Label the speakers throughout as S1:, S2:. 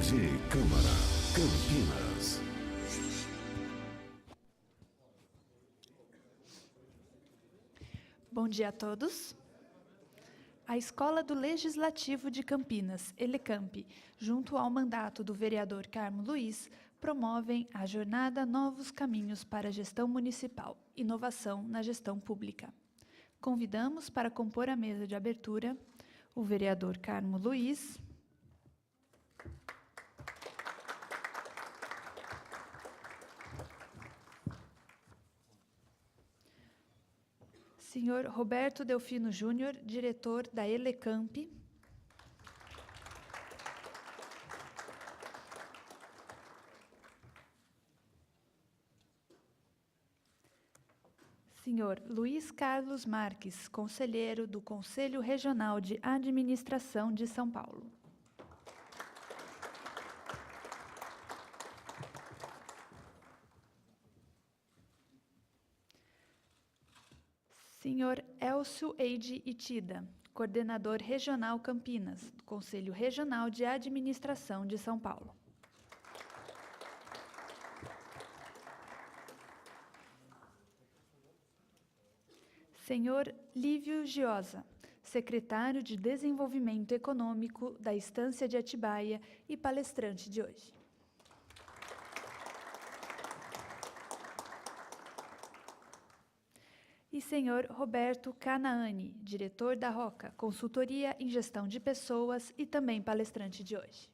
S1: TV Câmara, Campinas.
S2: Bom dia a todos. A Escola do Legislativo de Campinas, Elecamp, junto ao mandato do vereador Carmo Luiz, promovem a jornada Novos Caminhos para a Gestão Municipal, Inovação na Gestão Pública. Convidamos para compor a mesa de abertura o vereador Carmo Luiz, senhor Roberto Delfino Júnior, diretor da Elecamp, senhor Luiz Carlos Marques, conselheiro do Conselho Regional de Administração de São Paulo. Senhor Elcio Eide Itida, coordenador regional Campinas, do Conselho Regional de Administração de São Paulo. Senhor Lívio Giosa, secretário de Desenvolvimento Econômico da Estância de Atibaia e palestrante de hoje. E senhor Roberto Canaani, diretor da Roca, consultoria em gestão de pessoas e também palestrante de hoje.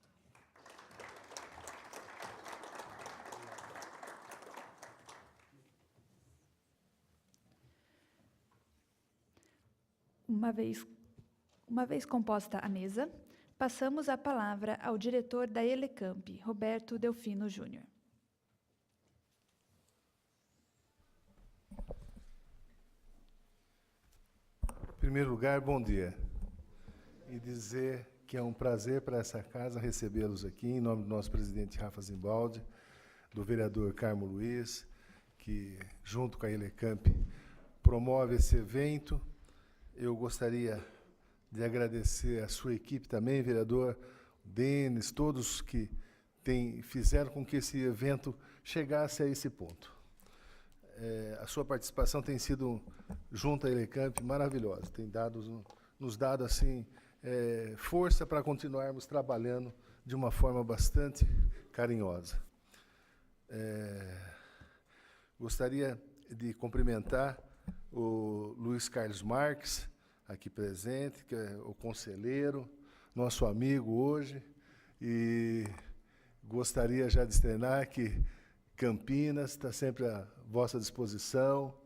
S2: Uma vez composta a mesa, passamos a palavra ao diretor da Elecamp, Roberto Delfino Júnior.
S3: Em primeiro lugar, bom dia. E dizer que é um prazer para essa casa recebê-los aqui, em nome do nosso presidente Rafa Zimbaldi, do vereador Carmo Luiz, que, junto com a Elecamp, promove esse evento. Eu gostaria de agradecer a sua equipe também, vereador Denis, todos que fizeram com que esse evento chegasse a esse ponto. A sua participação tem sido, junto à Elecamp, maravilhosa. Tem nos dado assim, força para continuarmos trabalhando de uma forma bastante carinhosa. Gostaria de cumprimentar o Luiz Carlos Marques, aqui presente, que é o conselheiro, nosso amigo hoje, e gostaria já de estrenar que Campinas está sempre à vossa disposição,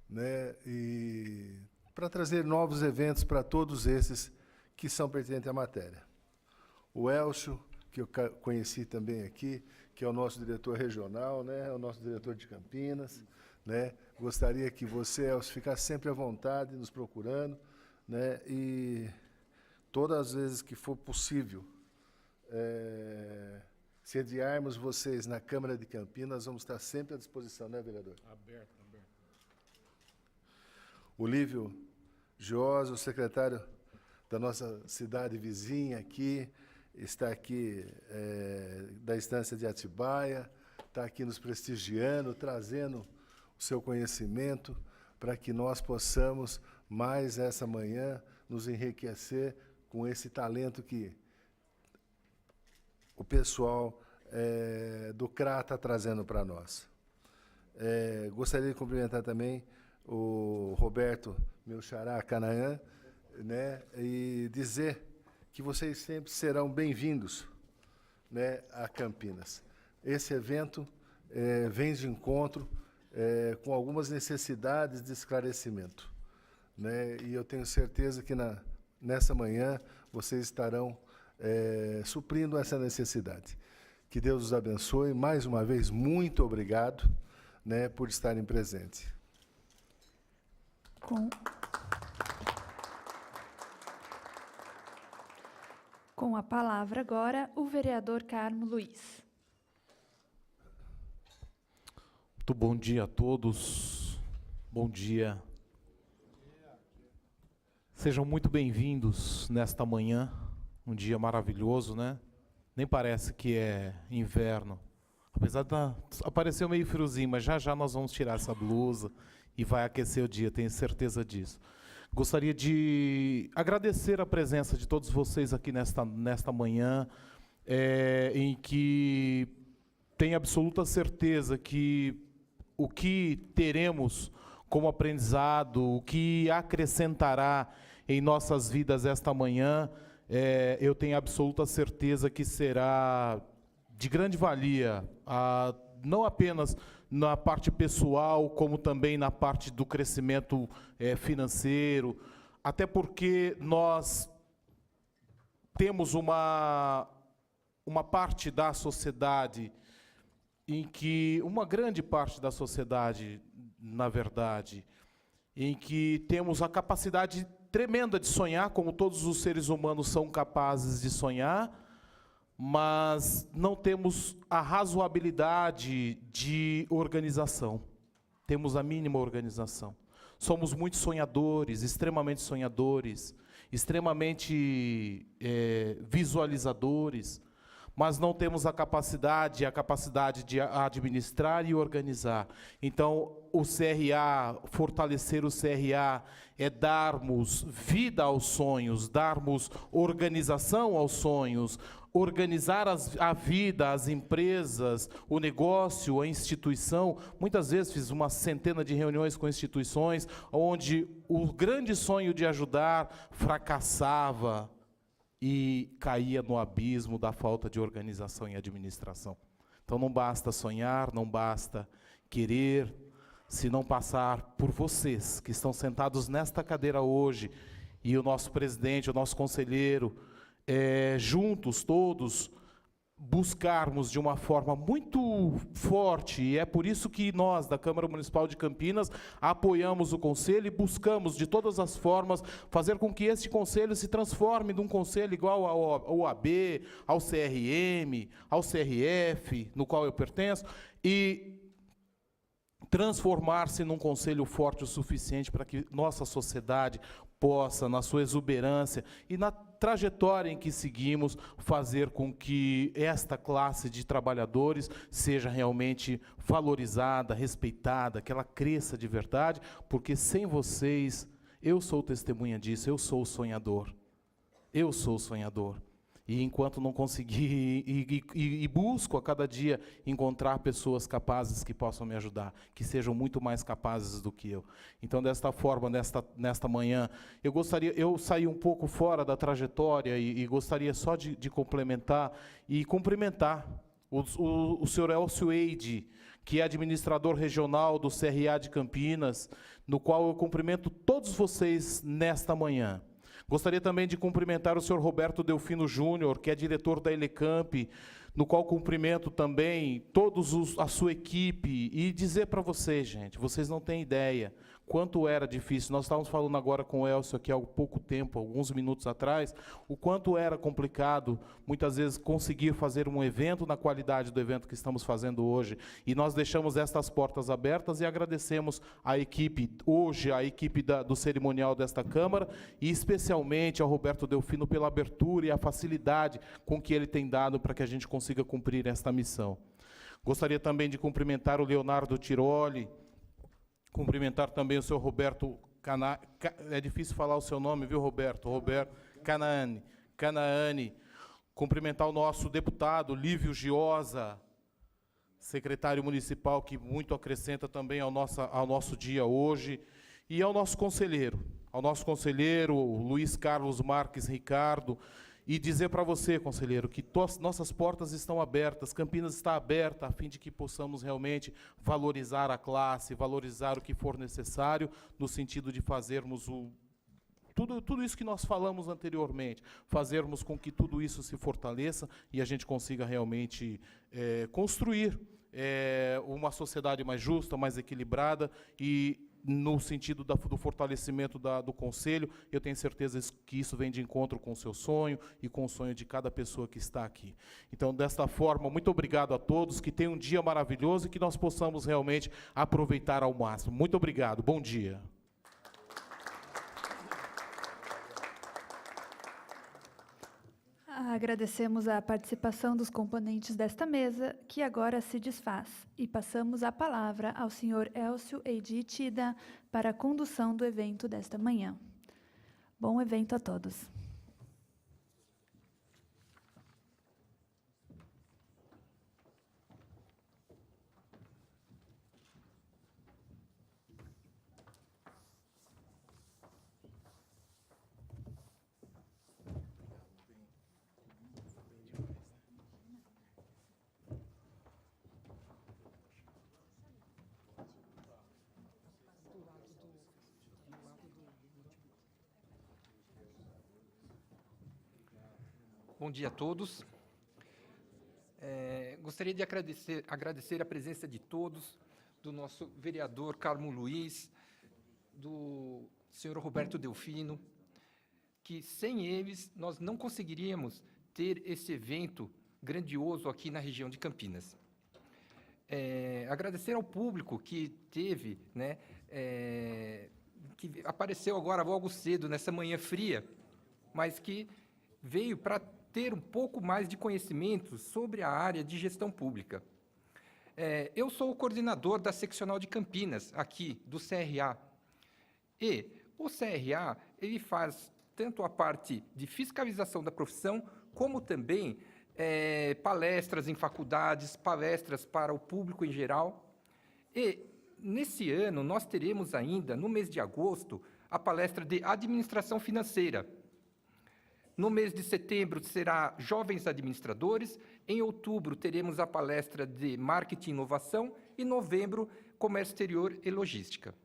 S3: né, e para trazer novos eventos para todos esses que são pertinentes à matéria. O Elcio, que eu conheci também aqui, que é o nosso diretor regional, né, é o nosso diretor de Campinas, né, gostaria que você, Elcio, ficasse sempre à vontade, nos procurando, né, e todas as vezes que for possível, sediarmos vocês na Câmara de Campinas, vamos estar sempre à disposição, né, vereador? Aberto. O Lívio Giosa, o secretário da nossa cidade vizinha aqui, está aqui da Estância de Atibaia, está aqui nos prestigiando, trazendo o seu conhecimento para que nós possamos, mais essa manhã, nos enriquecer com esse talento que o pessoal do CRA está trazendo para nós. Gostaria de cumprimentar também o Roberto, meu xará, Canaã, né, e dizer que vocês sempre serão bem-vindos, né, a Campinas. Esse evento vem de encontro com algumas necessidades de esclarecimento, né, e eu tenho certeza que nessa manhã vocês estarão suprindo essa necessidade. Que Deus os abençoe. Mais uma vez, muito obrigado, né, por estarem presentes.
S2: Com a palavra agora, o vereador Carmo Luiz.
S4: Muito bom dia a todos. Bom dia. Sejam muito bem-vindos nesta manhã, um dia maravilhoso, né? Nem parece que é inverno. Apesar de aparecer meio friozinho, mas já já nós vamos tirar essa blusa e vai aquecer o dia, tenho certeza disso. Gostaria de agradecer a presença de todos vocês aqui nesta manhã, em que tenho absoluta certeza que o que teremos como aprendizado, o que acrescentará em nossas vidas esta manhã, eu tenho absoluta certeza que será de grande valia, não apenas na parte pessoal, como também na parte do crescimento financeiro, até porque nós temos uma parte da sociedade em que, uma grande parte da sociedade, na verdade, em que temos a capacidade tremenda de sonhar, como todos os seres humanos são capazes de sonhar, mas não temos a razoabilidade de organização. Temos a mínima organização. Somos muito sonhadores, extremamente visualizadores, mas não temos a capacidade de administrar e organizar. Então, o CRA, fortalecer o CRA, é darmos vida aos sonhos, darmos organização aos sonhos, organizar a vida, as empresas, o negócio, a instituição. Muitas vezes fiz uma centena de reuniões com instituições, onde o grande sonho de ajudar fracassava e caía no abismo da falta de organização e administração. Então não basta sonhar, não basta querer, se não passar por vocês, que estão sentados nesta cadeira hoje, e o nosso presidente, o nosso conselheiro, juntos todos, buscarmos de uma forma muito forte, e é por isso que nós, da Câmara Municipal de Campinas, apoiamos o Conselho e buscamos, de todas as formas, fazer com que este Conselho se transforme num Conselho igual ao OAB, ao CRM, ao CRF, no qual eu pertenço, e transformar-se num Conselho forte o suficiente para que nossa sociedade possa, na sua exuberância e na trajetória em que seguimos, fazer com que esta classe de trabalhadores seja realmente valorizada, respeitada, que ela cresça de verdade, porque sem vocês, eu sou testemunha disso, eu sou o sonhador. Eu sou o sonhador. E enquanto não conseguir, e busco a cada dia encontrar pessoas capazes que possam me ajudar, que sejam muito mais capazes do que eu. Então, desta forma, nesta manhã, eu saí um pouco fora da trajetória e gostaria só de complementar e cumprimentar o senhor Elcio Eide, que é administrador regional do CRA de Campinas, no qual eu cumprimento todos vocês nesta manhã. Gostaria também de cumprimentar o senhor Roberto Delfino Júnior, que é diretor da Elecamp, no qual cumprimento também todos a sua equipe, e dizer para vocês, gente, vocês não têm ideia quanto era difícil. Nós estávamos falando agora com o Elcio aqui há pouco tempo, alguns minutos atrás, o quanto era complicado, muitas vezes, conseguir fazer um evento na qualidade do evento que estamos fazendo hoje. E nós deixamos estas portas abertas e agradecemos a equipe, hoje, a equipe do cerimonial desta Câmara, e especialmente ao Roberto Delfino pela abertura e a facilidade com que ele tem dado para que a gente consiga cumprir esta missão. Gostaria também de cumprimentar o Leonardo Tiroli, cumprimentar também o senhor Roberto é difícil falar o seu nome, viu, Roberto? Roberto Canaani. Cumprimentar o nosso deputado Lívio Giosa, secretário municipal, que muito acrescenta também ao nosso dia hoje, e ao nosso conselheiro, Luiz Carlos Marques Ricardo, e dizer para você, conselheiro, que nossas portas estão abertas, Campinas está aberta, a fim de que possamos realmente valorizar a classe, valorizar o que for necessário, no sentido de fazermos tudo isso que nós falamos anteriormente, fazermos com que tudo isso se fortaleça e a gente consiga realmente construir uma sociedade mais justa, mais equilibrada, e no sentido do fortalecimento do Conselho, eu tenho certeza que isso vem de encontro com o seu sonho e com o sonho de cada pessoa que está aqui. Então, desta forma, muito obrigado a todos, que tenham um dia maravilhoso e que nós possamos realmente aproveitar ao máximo. Muito obrigado, bom dia.
S2: Agradecemos a participação dos componentes desta mesa, que agora se desfaz, e passamos a palavra ao senhor Elcio Eidi Tida para a condução do evento desta manhã. Bom evento a todos.
S5: Bom dia a todos. Gostaria de agradecer a presença de todos, do nosso vereador Carmo Luiz, do senhor Roberto Delfino, que sem eles nós não conseguiríamos ter esse evento grandioso aqui na região de Campinas. Agradecer ao público que teve, que apareceu agora logo cedo, nessa manhã fria, mas que veio para ter um pouco mais de conhecimento sobre a área de gestão pública. Eu sou o coordenador da seccional de Campinas, aqui, do CRA. E o CRA, ele faz tanto a parte de fiscalização da profissão, como também palestras em faculdades, palestras para o público em geral. E, nesse ano, nós teremos ainda, no mês de agosto, a palestra de administração financeira. No mês de setembro será Jovens Administradores, em outubro teremos a palestra de Marketing e Inovação e em novembro, Comércio Exterior e Logística.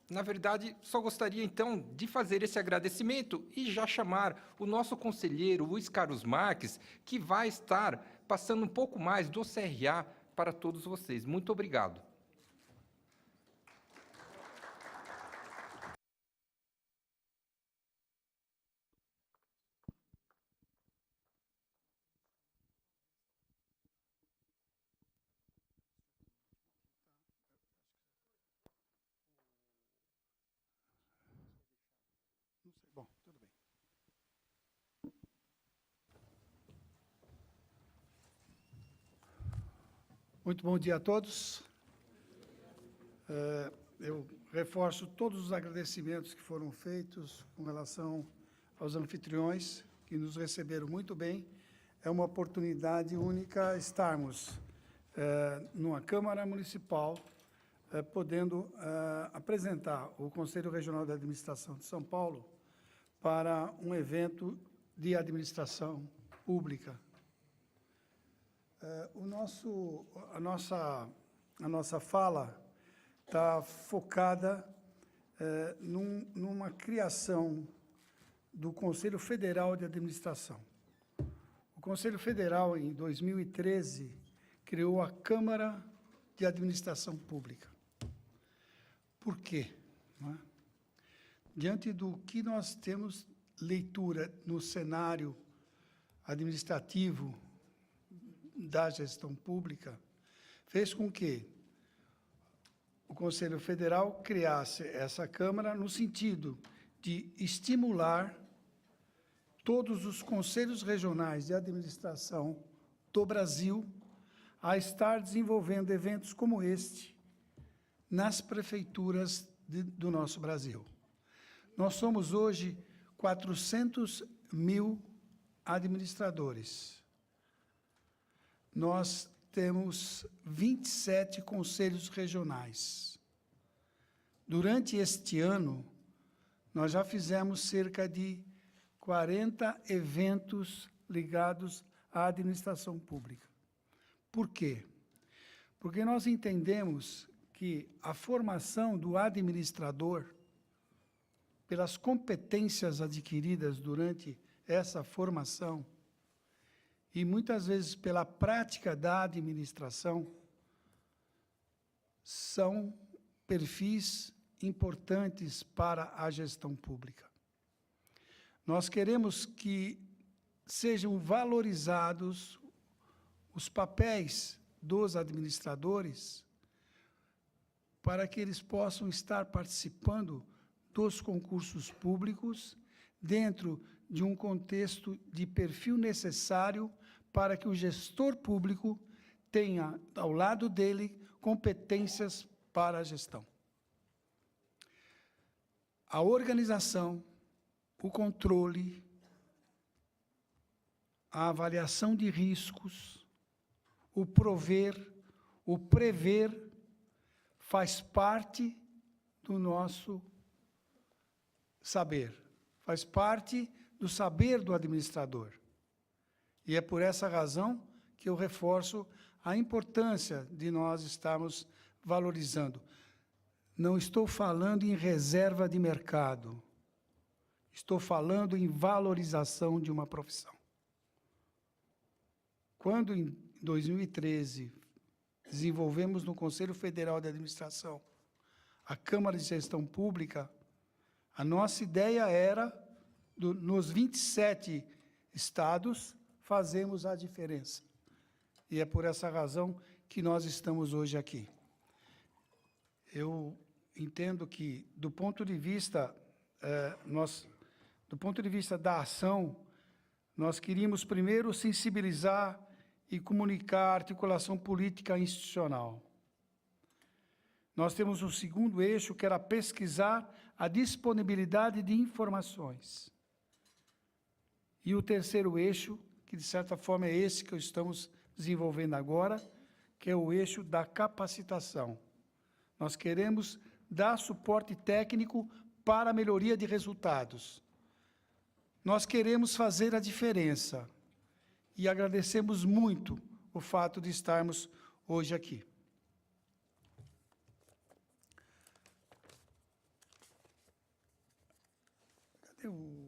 S5: Na verdade, só gostaria então de fazer esse agradecimento e já chamar o nosso conselheiro Luiz Carlos Marques, que vai estar passando um pouco mais do CRA para todos vocês. Muito obrigado.
S6: Bom, tudo bem. Muito bom dia a todos. Eu reforço todos os agradecimentos que foram feitos com relação aos anfitriões, que nos receberam muito bem. É uma oportunidade única estarmos numa Câmara Municipal, podendo apresentar o Conselho Regional de Administração de São Paulo para um evento de administração pública. A nossa fala está focada numa criação do Conselho Federal de Administração. O Conselho Federal, em 2013, criou a Câmara de Administração Pública. Por quê? Não é? Diante do que nós temos leitura no cenário administrativo da gestão pública, fez com que o Conselho Federal criasse essa Câmara no sentido de estimular todos os conselhos regionais de administração do Brasil a estar desenvolvendo eventos como este nas prefeituras do nosso Brasil. Nós somos hoje 400 mil administradores. Nós temos 27 conselhos regionais. Durante este ano, nós já fizemos cerca de 40 eventos ligados à administração pública. Por quê? Porque nós entendemos que a formação do administrador, pelas competências adquiridas durante essa formação, e muitas vezes pela prática da administração, são perfis importantes para a gestão pública. Nós queremos que sejam valorizados os papéis dos administradores para que eles possam estar participando dos concursos públicos dentro de um contexto de perfil necessário para que o gestor público tenha, ao lado dele, competências para a gestão. A organização, o controle, a avaliação de riscos, o prover, o prever, faz parte do nosso saber, faz parte do saber do administrador. E é por essa razão que eu reforço a importância de nós estarmos valorizando. Não estou falando em reserva de mercado, estou falando em valorização de uma profissão. Quando, em 2013, desenvolvemos no Conselho Federal de Administração a Câmara de Gestão Pública, a nossa ideia era, nos 27 estados, fazermos a diferença. E é por essa razão que nós estamos hoje aqui. Eu entendo que, do ponto de vista da ação, nós queríamos primeiro sensibilizar e comunicar a articulação política institucional. Nós temos um segundo eixo, que era pesquisar a disponibilidade de informações. E o terceiro eixo, que de certa forma é esse que estamos desenvolvendo agora, que é o eixo da capacitação. Nós queremos dar suporte técnico para a melhoria de resultados. Nós queremos fazer a diferença. E agradecemos muito o fato de estarmos hoje aqui. Cadê o...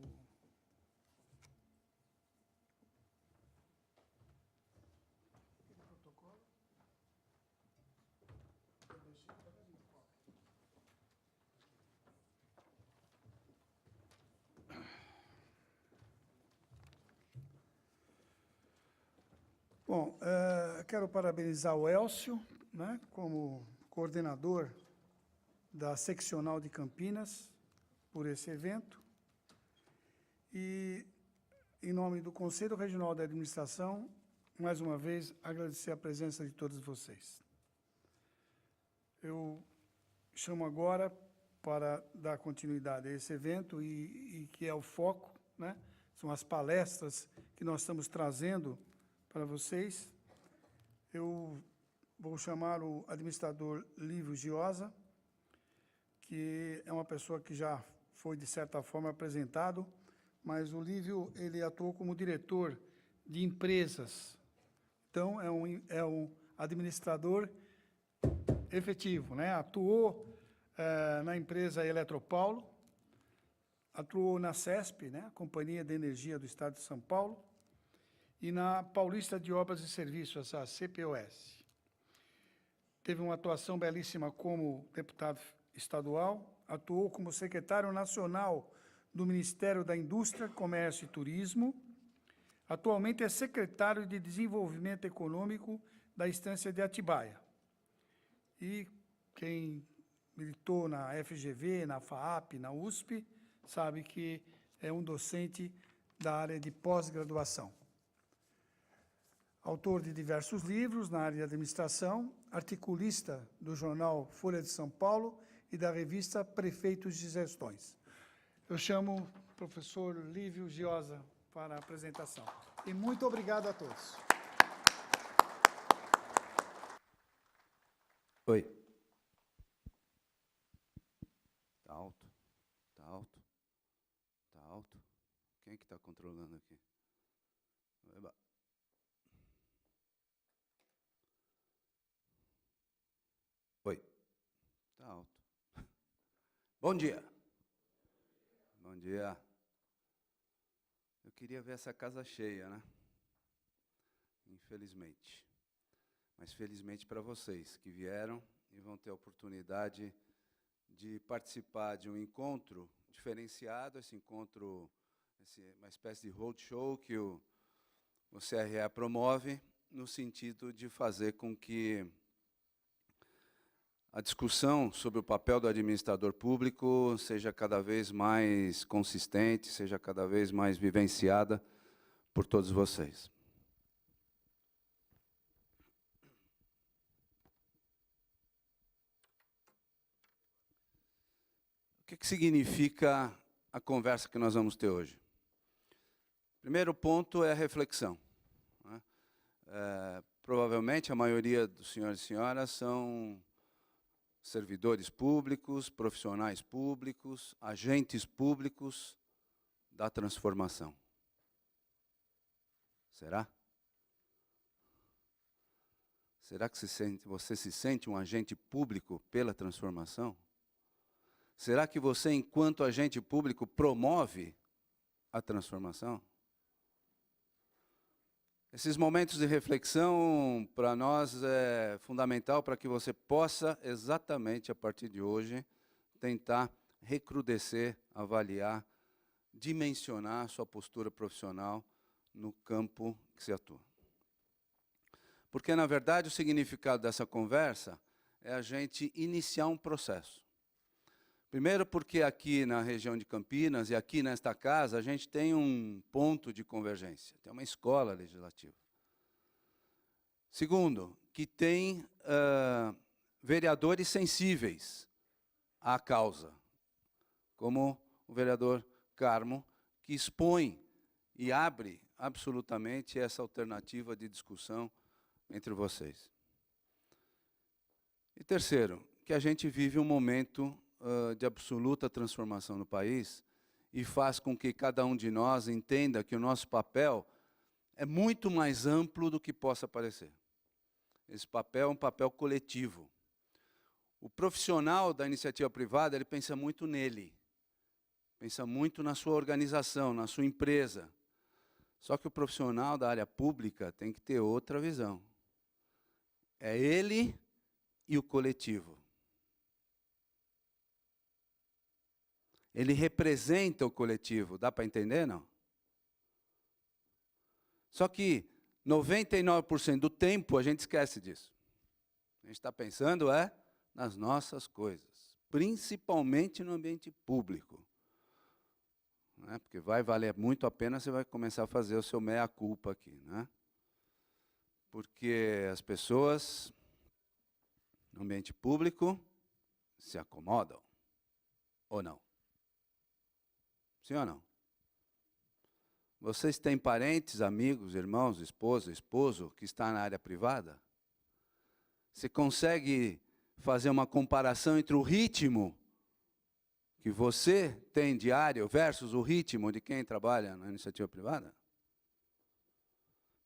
S6: Bom, quero parabenizar o Elcio, né, como coordenador da Seccional de Campinas, por esse evento. E, em nome do Conselho Regional de Administração, mais uma vez, agradecer a presença de todos vocês. Eu chamo agora para dar continuidade a esse evento e que é o foco, né, são as palestras que nós estamos trazendo para vocês. Eu vou chamar o administrador Lívio Giosa, que é uma pessoa que já foi, de certa forma, apresentado, mas o Lívio, ele atuou como diretor de empresas. Então, é um administrador efetivo, né? Atuou na empresa Eletropaulo, atuou na CESP, né, a Companhia de Energia do Estado de São Paulo, e na Paulista de Obras e Serviços, a CPOS. Teve uma atuação belíssima como deputado estadual, atuou como secretário nacional do Ministério da Indústria, Comércio e Turismo, atualmente é secretário de Desenvolvimento Econômico da Estância de Atibaia. E quem militou na FGV, na FAAP, na USP, sabe que é um docente da área de pós-graduação. Autor de diversos livros na área de administração, articulista do jornal Folha de São Paulo e da revista Prefeitos de Gestões. Eu chamo o professor Lívio Giosa para a apresentação. E muito obrigado a todos.
S7: Oi. Tá alto? Tá alto? Tá alto? Quem é que está controlando aqui? Eba. Oi. Tá alto. Bom dia. Bom dia. Eu queria ver essa casa cheia, né? Infelizmente. Mas felizmente para vocês que vieram e vão ter a oportunidade de participar de um encontro diferenciado, esse encontro, uma espécie de roadshow que o CRE promove, no sentido de fazer com que a discussão sobre o papel do administrador público seja cada vez mais consistente, seja cada vez mais vivenciada por todos vocês. O que significa a conversa que nós vamos ter hoje? Primeiro ponto é a reflexão. Provavelmente a maioria dos senhores e senhoras são servidores públicos, profissionais públicos, agentes públicos da transformação. Será? Será que você se sente um agente público pela transformação? Será que você, enquanto agente público, promove a transformação? Esses momentos de reflexão, para nós, é fundamental para que você possa, exatamente a partir de hoje, tentar recrudescer, avaliar, dimensionar sua postura profissional no campo que se atua. Porque, na verdade, o significado dessa conversa é a gente iniciar um processo. Primeiro porque aqui na região de Campinas e aqui nesta casa a gente tem um ponto de convergência, tem uma escola legislativa. Segundo, que tem vereadores sensíveis à causa, como o vereador Carmo, que expõe e abre absolutamente essa alternativa de discussão entre vocês. E terceiro, que a gente vive um momento de absoluta transformação no país e faz com que cada um de nós entenda que o nosso papel é muito mais amplo do que possa parecer. Esse papel é um papel coletivo. O profissional da iniciativa privada, ele pensa muito nele, pensa muito na sua organização, na sua empresa. Só que o profissional da área pública tem que ter outra visão. É ele e o coletivo. Ele representa o coletivo, dá para entender, não? Só que 99% do tempo a gente esquece disso. A gente está pensando nas nossas coisas, principalmente no ambiente público. Né? Porque vai valer muito a pena, você vai começar a fazer o seu meia-culpa aqui. Né? Porque as pessoas, no ambiente público, se acomodam, ou não? Sim ou não? Vocês têm parentes, amigos, irmãos, esposa, esposo que está na área privada? Você consegue fazer uma comparação entre o ritmo que você tem diário versus o ritmo de quem trabalha na iniciativa privada?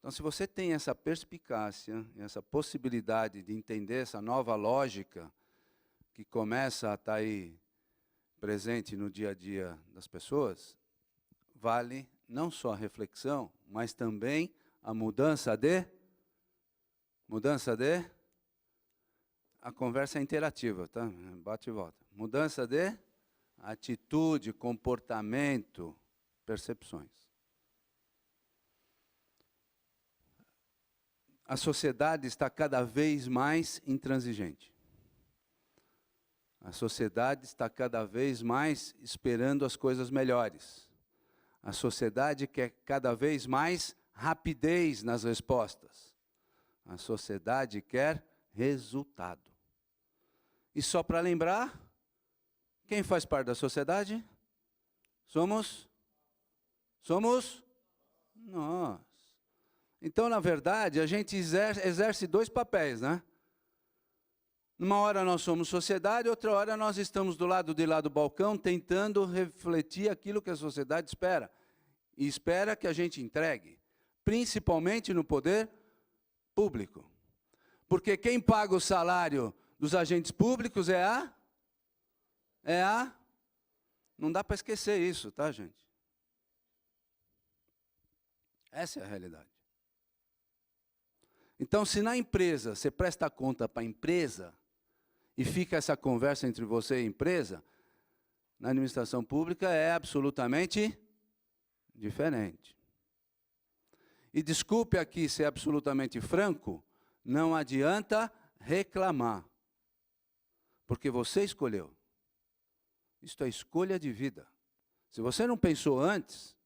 S7: Então, se você tem essa perspicácia, essa possibilidade de entender essa nova lógica que começa a estar aí presente no dia a dia das pessoas, vale não só a reflexão, mas também a mudança de... A conversa é interativa, tá? Bate e volta. Mudança de atitude, comportamento, percepções. A sociedade está cada vez mais intransigente. A sociedade está cada vez mais esperando as coisas melhores. A sociedade quer cada vez mais rapidez nas respostas. A sociedade quer resultado. E só para lembrar, quem faz parte da sociedade? Somos nós. Então, na verdade, a gente exerce dois papéis, né? Numa hora nós somos sociedade, outra hora nós estamos do lado de lá do balcão tentando refletir aquilo que a sociedade espera. E espera que a gente entregue, principalmente no poder público. Porque quem paga o salário dos agentes públicos não dá para esquecer isso, tá, gente? Essa é a realidade. Então, se na empresa você presta conta para a empresa, e fica essa conversa entre você e a empresa, na administração pública é absolutamente diferente. E desculpe aqui ser absolutamente franco, não adianta reclamar. porque você escolheu. Isto é escolha de vida. Se você não pensou antes,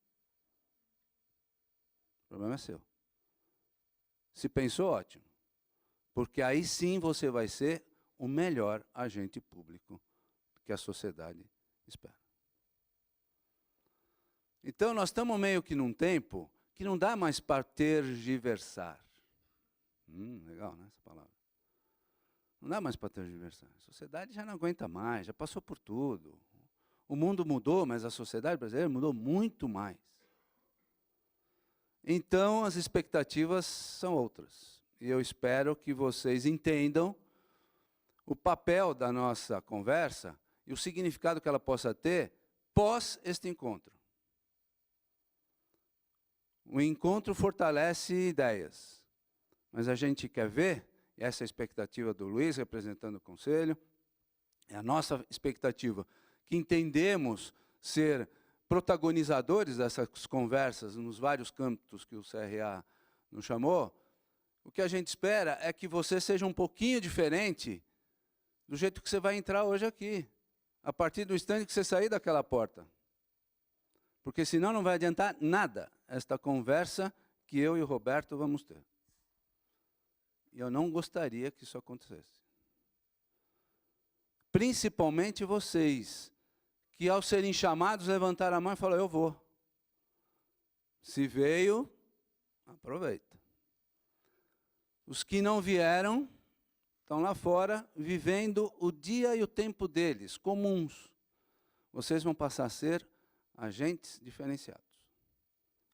S7: o problema é seu. Se pensou, ótimo. Porque aí sim você vai ser o melhor agente público que a sociedade espera. Então, nós estamos meio que num tempo que não dá mais para tergiversar. Legal, né, essa palavra? Não dá mais para tergiversar. A sociedade já não aguenta mais, já passou por tudo. O mundo mudou, mas a sociedade brasileira mudou muito mais. Então, as expectativas são outras. E eu espero que vocês entendam o papel da nossa conversa e o significado que ela possa ter pós este encontro. O encontro fortalece ideias, mas a gente quer ver, e essa é a expectativa do Luiz, representando o Conselho, é a nossa expectativa, que entendemos ser protagonizadores dessas conversas nos vários câmbitos que o CRA nos chamou. O que a gente espera é que você seja um pouquinho diferente do jeito que você vai entrar hoje aqui, a partir do instante que você sair daquela porta. Porque senão não vai adiantar nada esta conversa que eu e o Roberto vamos ter. E eu não gostaria que isso acontecesse. Principalmente vocês, que ao serem chamados, levantaram a mão e falaram, eu vou. Se veio, aproveita. Os que não vieram, estão lá fora, vivendo o dia e o tempo deles, comuns. Vocês vão passar a ser agentes diferenciados.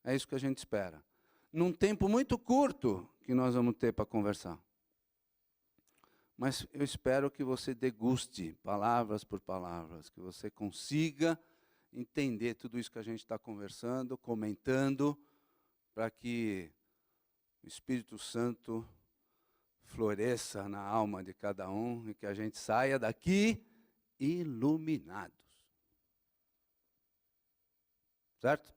S7: É isso que a gente espera. Num tempo muito curto que nós vamos ter para conversar. Mas eu espero que você deguste palavras por palavras, que você consiga entender tudo isso que a gente está conversando, comentando, para que o Espírito Santo floresça na alma de cada um e que a gente saia daqui iluminados. Certo?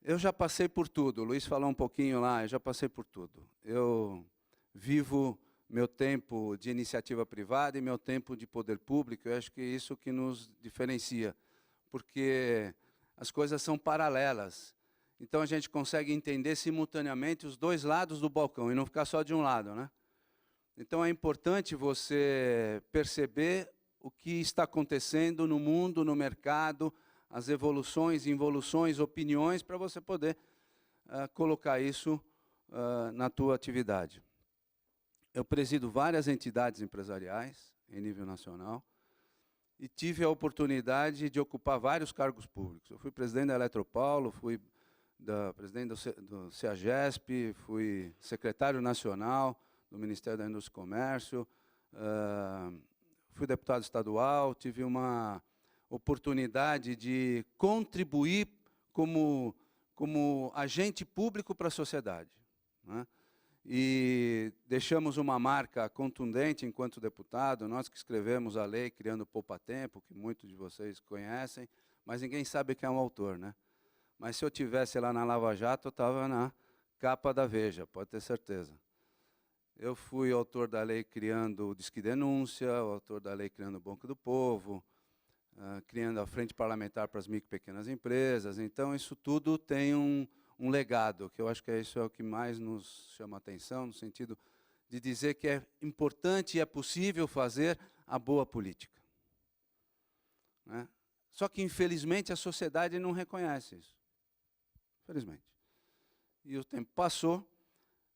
S7: Eu já passei por tudo, o Luiz falou um pouquinho lá, eu já passei por tudo. Eu vivo meu tempo de iniciativa privada e meu tempo de poder público, eu acho que é isso que nos diferencia, porque as coisas são paralelas. Então a gente consegue entender simultaneamente os dois lados do balcão e não ficar só de um lado, né? Então é importante você perceber o que está acontecendo no mundo, no mercado, as evoluções, involuções, opiniões, para você poder colocar isso na tua atividade. Eu presido várias entidades empresariais em nível nacional e tive a oportunidade de ocupar vários cargos públicos. Eu fui presidente da Eletropaulo, fui presidente do CEAGESP, fui secretário nacional do Ministério da Indústria e Comércio, fui deputado estadual, tive uma oportunidade de contribuir como agente público para a sociedade, né? E deixamos uma marca contundente enquanto deputado, nós que escrevemos a lei criando o Poupa-Tempo, que muitos de vocês conhecem, mas ninguém sabe quem é o autor, né? Mas se eu tivesse lá na Lava Jato, eu estava na capa da Veja, pode ter certeza. Eu fui autor da lei criando o Disque Denúncia, o autor da lei criando o Banco do Povo, criando a Frente Parlamentar para as micro e pequenas empresas. Então, isso tudo tem um legado, que eu acho que isso é o que mais nos chama a atenção, no sentido de dizer que é importante e é possível fazer a boa política, né? Só que, infelizmente, a sociedade não reconhece isso. Infelizmente. E o tempo passou,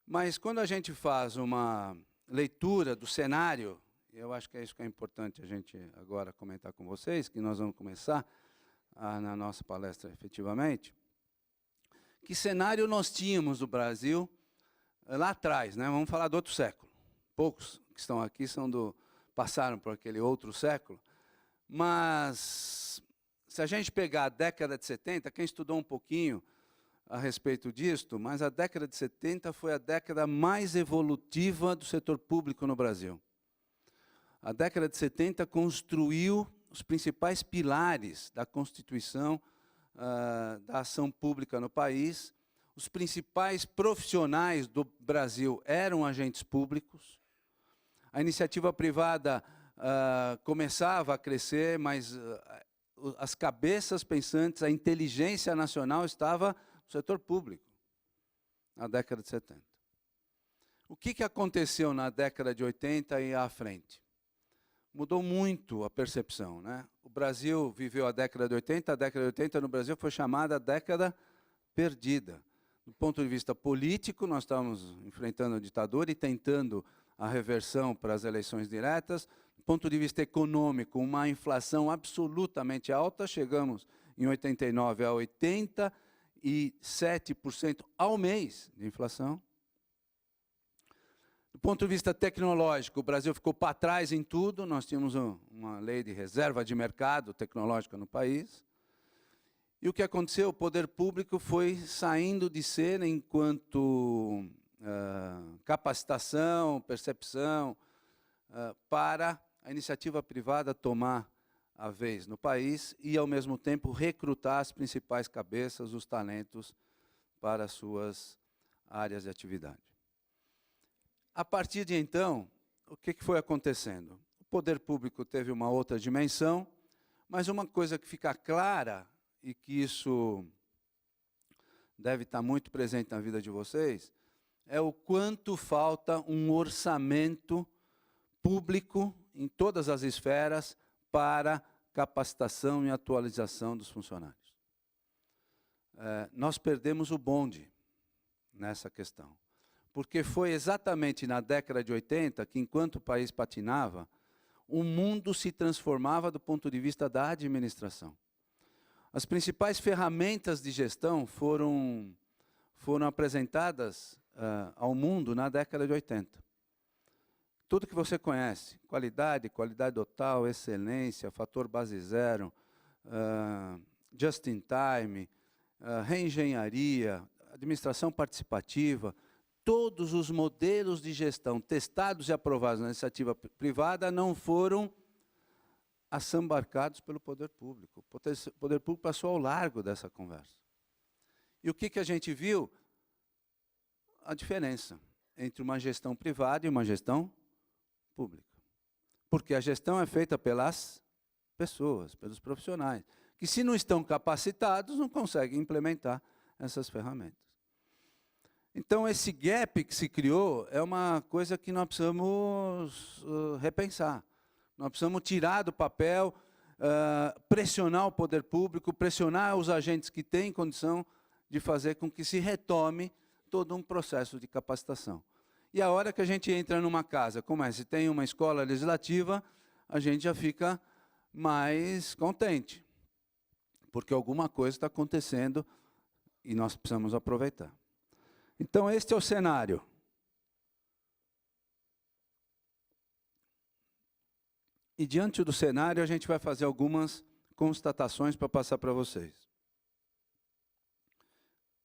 S7: mas quando a gente faz uma leitura do cenário, eu acho que é isso que é importante a gente agora comentar com vocês, que nós vamos começar na nossa palestra efetivamente. Que cenário nós tínhamos no Brasil lá atrás, né? Vamos falar do outro século. Poucos que estão aqui passaram por aquele outro século, mas se a gente pegar a década de 70, quem estudou um pouquinho a respeito disto, mas a década de 70 foi a década mais evolutiva do setor público no Brasil. A década de 70 construiu os principais pilares da Constituição, da ação pública no país. Os principais profissionais do Brasil eram agentes públicos. A iniciativa privada começava a crescer, mas as cabeças pensantes, a inteligência nacional estava no setor público, na década de 70. O que aconteceu na década de 80 e à frente? Mudou muito a percepção, né? O Brasil viveu a década de 80 no Brasil foi chamada década perdida. Do ponto de vista político, nós estávamos enfrentando a ditadura e tentando a reversão para as eleições diretas. Do ponto de vista econômico, uma inflação absolutamente alta, chegamos em 89 a 87% ao mês de inflação. Do ponto de vista tecnológico, o Brasil ficou para trás em tudo, nós tínhamos uma lei de reserva de mercado tecnológica no país. E o que aconteceu? O poder público foi saindo de cena enquanto capacitação, percepção, para a iniciativa privada tomar a vez no país e, ao mesmo tempo, recrutar as principais cabeças, os talentos, para as suas áreas de atividade. A partir de então, o que foi acontecendo? O poder público teve uma outra dimensão, mas uma coisa que fica clara, e que isso deve estar muito presente na vida de vocês, é o quanto falta um orçamento público em todas as esferas para capacitação e atualização dos funcionários. Nós perdemos o bonde nessa questão. Porque foi exatamente na década de 80 que, enquanto o país patinava, o mundo se transformava do ponto de vista da administração. As principais ferramentas de gestão foram apresentadas ao mundo na década de 80. Tudo que você conhece, qualidade total, excelência, fator base zero, just in time, reengenharia, administração participativa, todos os modelos de gestão testados e aprovados na iniciativa privada não foram assambarcados pelo poder público. O poder público passou ao largo dessa conversa. E o que a gente viu? A diferença entre uma gestão privada e uma gestão pública. Porque a gestão é feita pelas pessoas, pelos profissionais, que se não estão capacitados, não conseguem implementar essas ferramentas. Então, esse gap que se criou é uma coisa que nós precisamos repensar. Nós precisamos tirar do papel, pressionar o poder público, pressionar os agentes que têm condição de fazer com que se retome todo um processo de capacitação. E a hora que a gente entra numa casa, como essa, se tem uma escola legislativa, a gente já fica mais contente, porque alguma coisa está acontecendo e nós precisamos aproveitar. Então, este é o cenário. E, diante do cenário, a gente vai fazer algumas constatações para passar para vocês.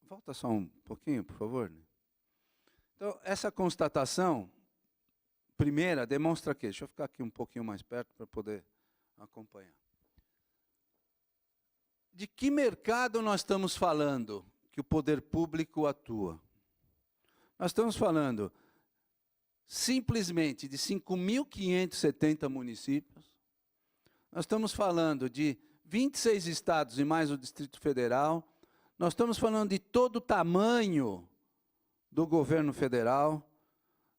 S7: Volta só um pouquinho, por favor. Então, essa constatação, primeira, demonstra que... Deixa eu ficar aqui um pouquinho mais perto para poder acompanhar. De que mercado nós estamos falando que o poder público atua? Nós estamos falando simplesmente de 5.570 municípios. Nós estamos falando de 26 estados e mais o Distrito Federal. Nós estamos falando de todo o tamanho do governo federal,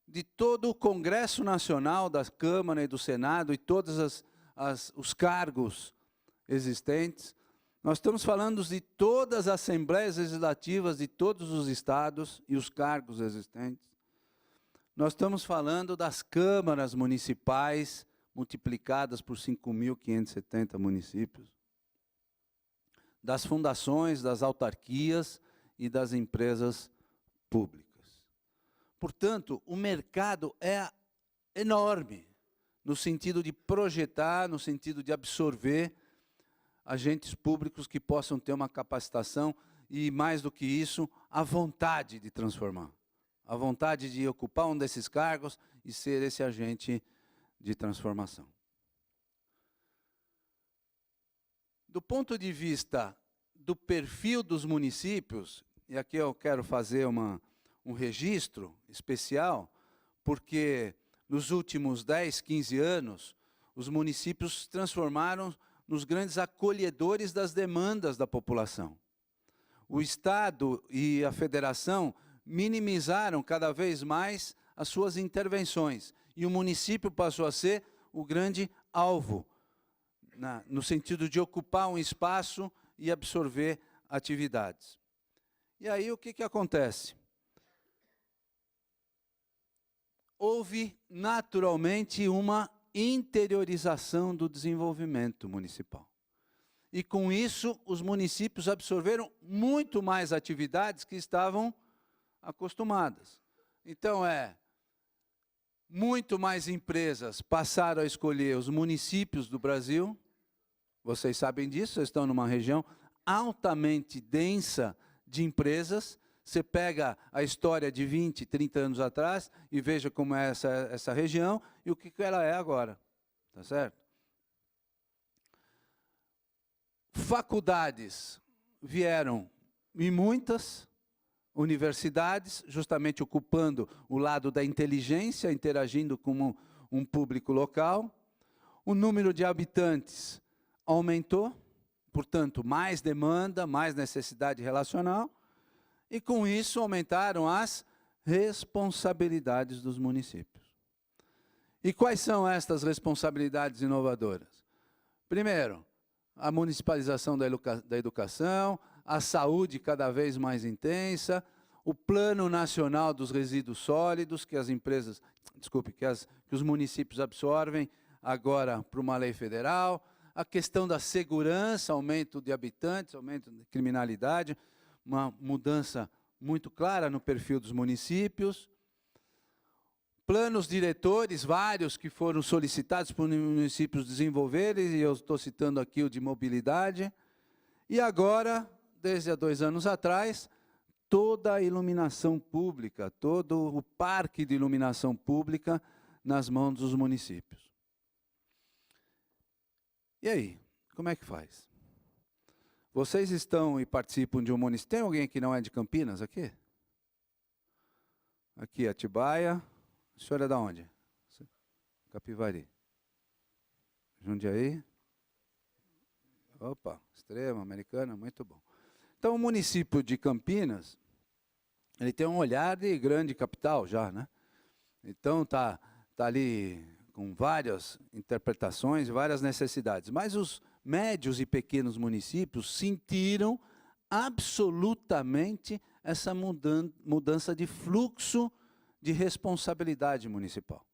S7: de todo o Congresso Nacional, da Câmara e do Senado, e todos os cargos existentes. Nós estamos falando de todas as assembleias legislativas de todos os estados e os cargos existentes. Nós estamos falando das câmaras municipais, multiplicadas por 5.570 municípios, das fundações, das autarquias e das empresas públicas. Portanto, o mercado é enorme, no sentido de projetar, no sentido de absorver agentes públicos que possam ter uma capacitação e, mais do que isso, a vontade de transformar. A vontade de ocupar um desses cargos e ser esse agente de transformação. Do ponto de vista do perfil dos municípios, e aqui eu quero fazer um registro especial, porque nos últimos 10, 15 anos, os municípios se transformaram nos grandes acolhedores das demandas da população. O Estado e a Federação minimizaram cada vez mais as suas intervenções, e o município passou a ser o grande alvo, no sentido de ocupar um espaço e absorver atividades. E aí o que acontece? Houve naturalmente uma interiorização do desenvolvimento municipal. E com isso, os municípios absorveram muito mais atividades que estavam acostumadas. Então, muito mais empresas passaram a escolher os municípios do Brasil. Vocês sabem disso, vocês estão numa região altamente densa de empresas. Você pega a história de 20, 30 anos atrás e veja como é essa região e o que ela é agora. Tá certo? Faculdades vieram e muitas, universidades, justamente ocupando o lado da inteligência, interagindo com um público local. O número de habitantes aumentou, portanto, mais demanda, mais necessidade relacional, e com isso aumentaram as responsabilidades dos municípios. E quais são estas responsabilidades inovadoras? Primeiro, a municipalização da educação, a saúde cada vez mais intensa, o Plano Nacional dos Resíduos Sólidos, que as empresas, que os municípios absorvem agora para uma lei federal, a questão da segurança, aumento de habitantes, aumento de criminalidade, uma mudança muito clara no perfil dos municípios, planos diretores, vários que foram solicitados por municípios desenvolverem, e eu estou citando aqui o de mobilidade, e agora, desde há 2 anos atrás, toda a iluminação pública, todo o parque de iluminação pública nas mãos dos municípios. E aí, como é que faz? Vocês estão e participam de um município. Tem alguém que não é de Campinas aqui? Aqui, Atibaia. O senhor é de onde? Capivari. Jundiaí? Opa, Extrema, Americana, muito bom. Então, o município de Campinas, ele tem um olhar de grande capital já, né? Então, tá ali com várias interpretações, várias necessidades. Mas os médios e pequenos municípios sentiram absolutamente essa mudança de fluxo de responsabilidade municipal.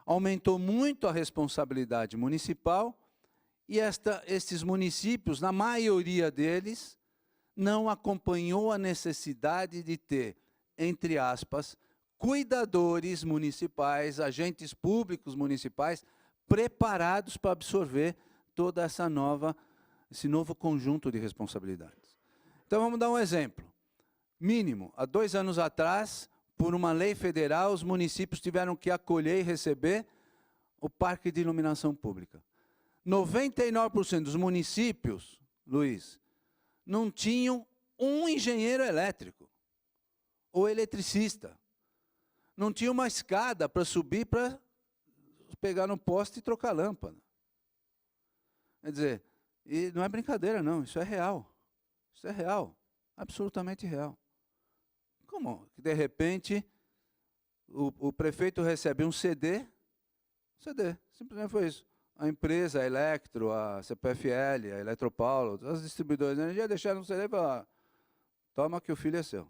S7: Aumentou muito a responsabilidade municipal e estes municípios, na maioria deles, não acompanhou a necessidade de ter, entre aspas, cuidadores municipais, agentes públicos municipais, preparados para absorver toda esse novo conjunto de responsabilidades. Então, vamos dar um exemplo. Mínimo, há 2 anos atrás, por uma lei federal, os municípios tiveram que acolher e receber o parque de iluminação pública. 99% dos municípios, Luiz, não tinham um engenheiro elétrico ou eletricista. Não tinha uma escada para subir para pegar no poste e trocar lâmpada. Quer dizer, e não é brincadeira não, isso é real. Isso é real, absolutamente real. Como? De repente, o prefeito recebe um CD, simplesmente foi isso. A empresa, a Electro, a CPFL, a Eletropaulo, as distribuidoras de energia deixaram um CD e falaram, toma que o filho é seu.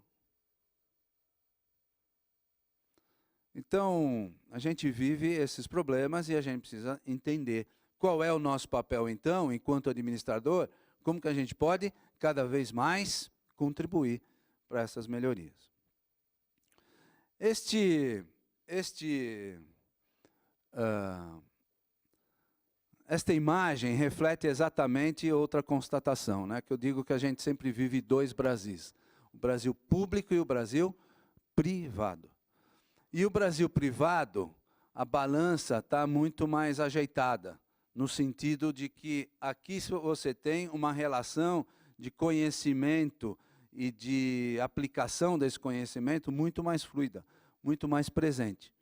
S7: Então, a gente vive esses problemas e a gente precisa entender qual é o nosso papel, então, enquanto administrador, como que a gente pode, cada vez mais, contribuir para essas melhorias. Esta imagem reflete exatamente outra constatação, né? Que eu digo que a gente sempre vive 2 Brasis, o Brasil público e o Brasil privado. E o Brasil privado, a balança está muito mais ajeitada, no sentido de que aqui você tem uma relação de conhecimento e de aplicação desse conhecimento muito mais fluida, muito mais presente.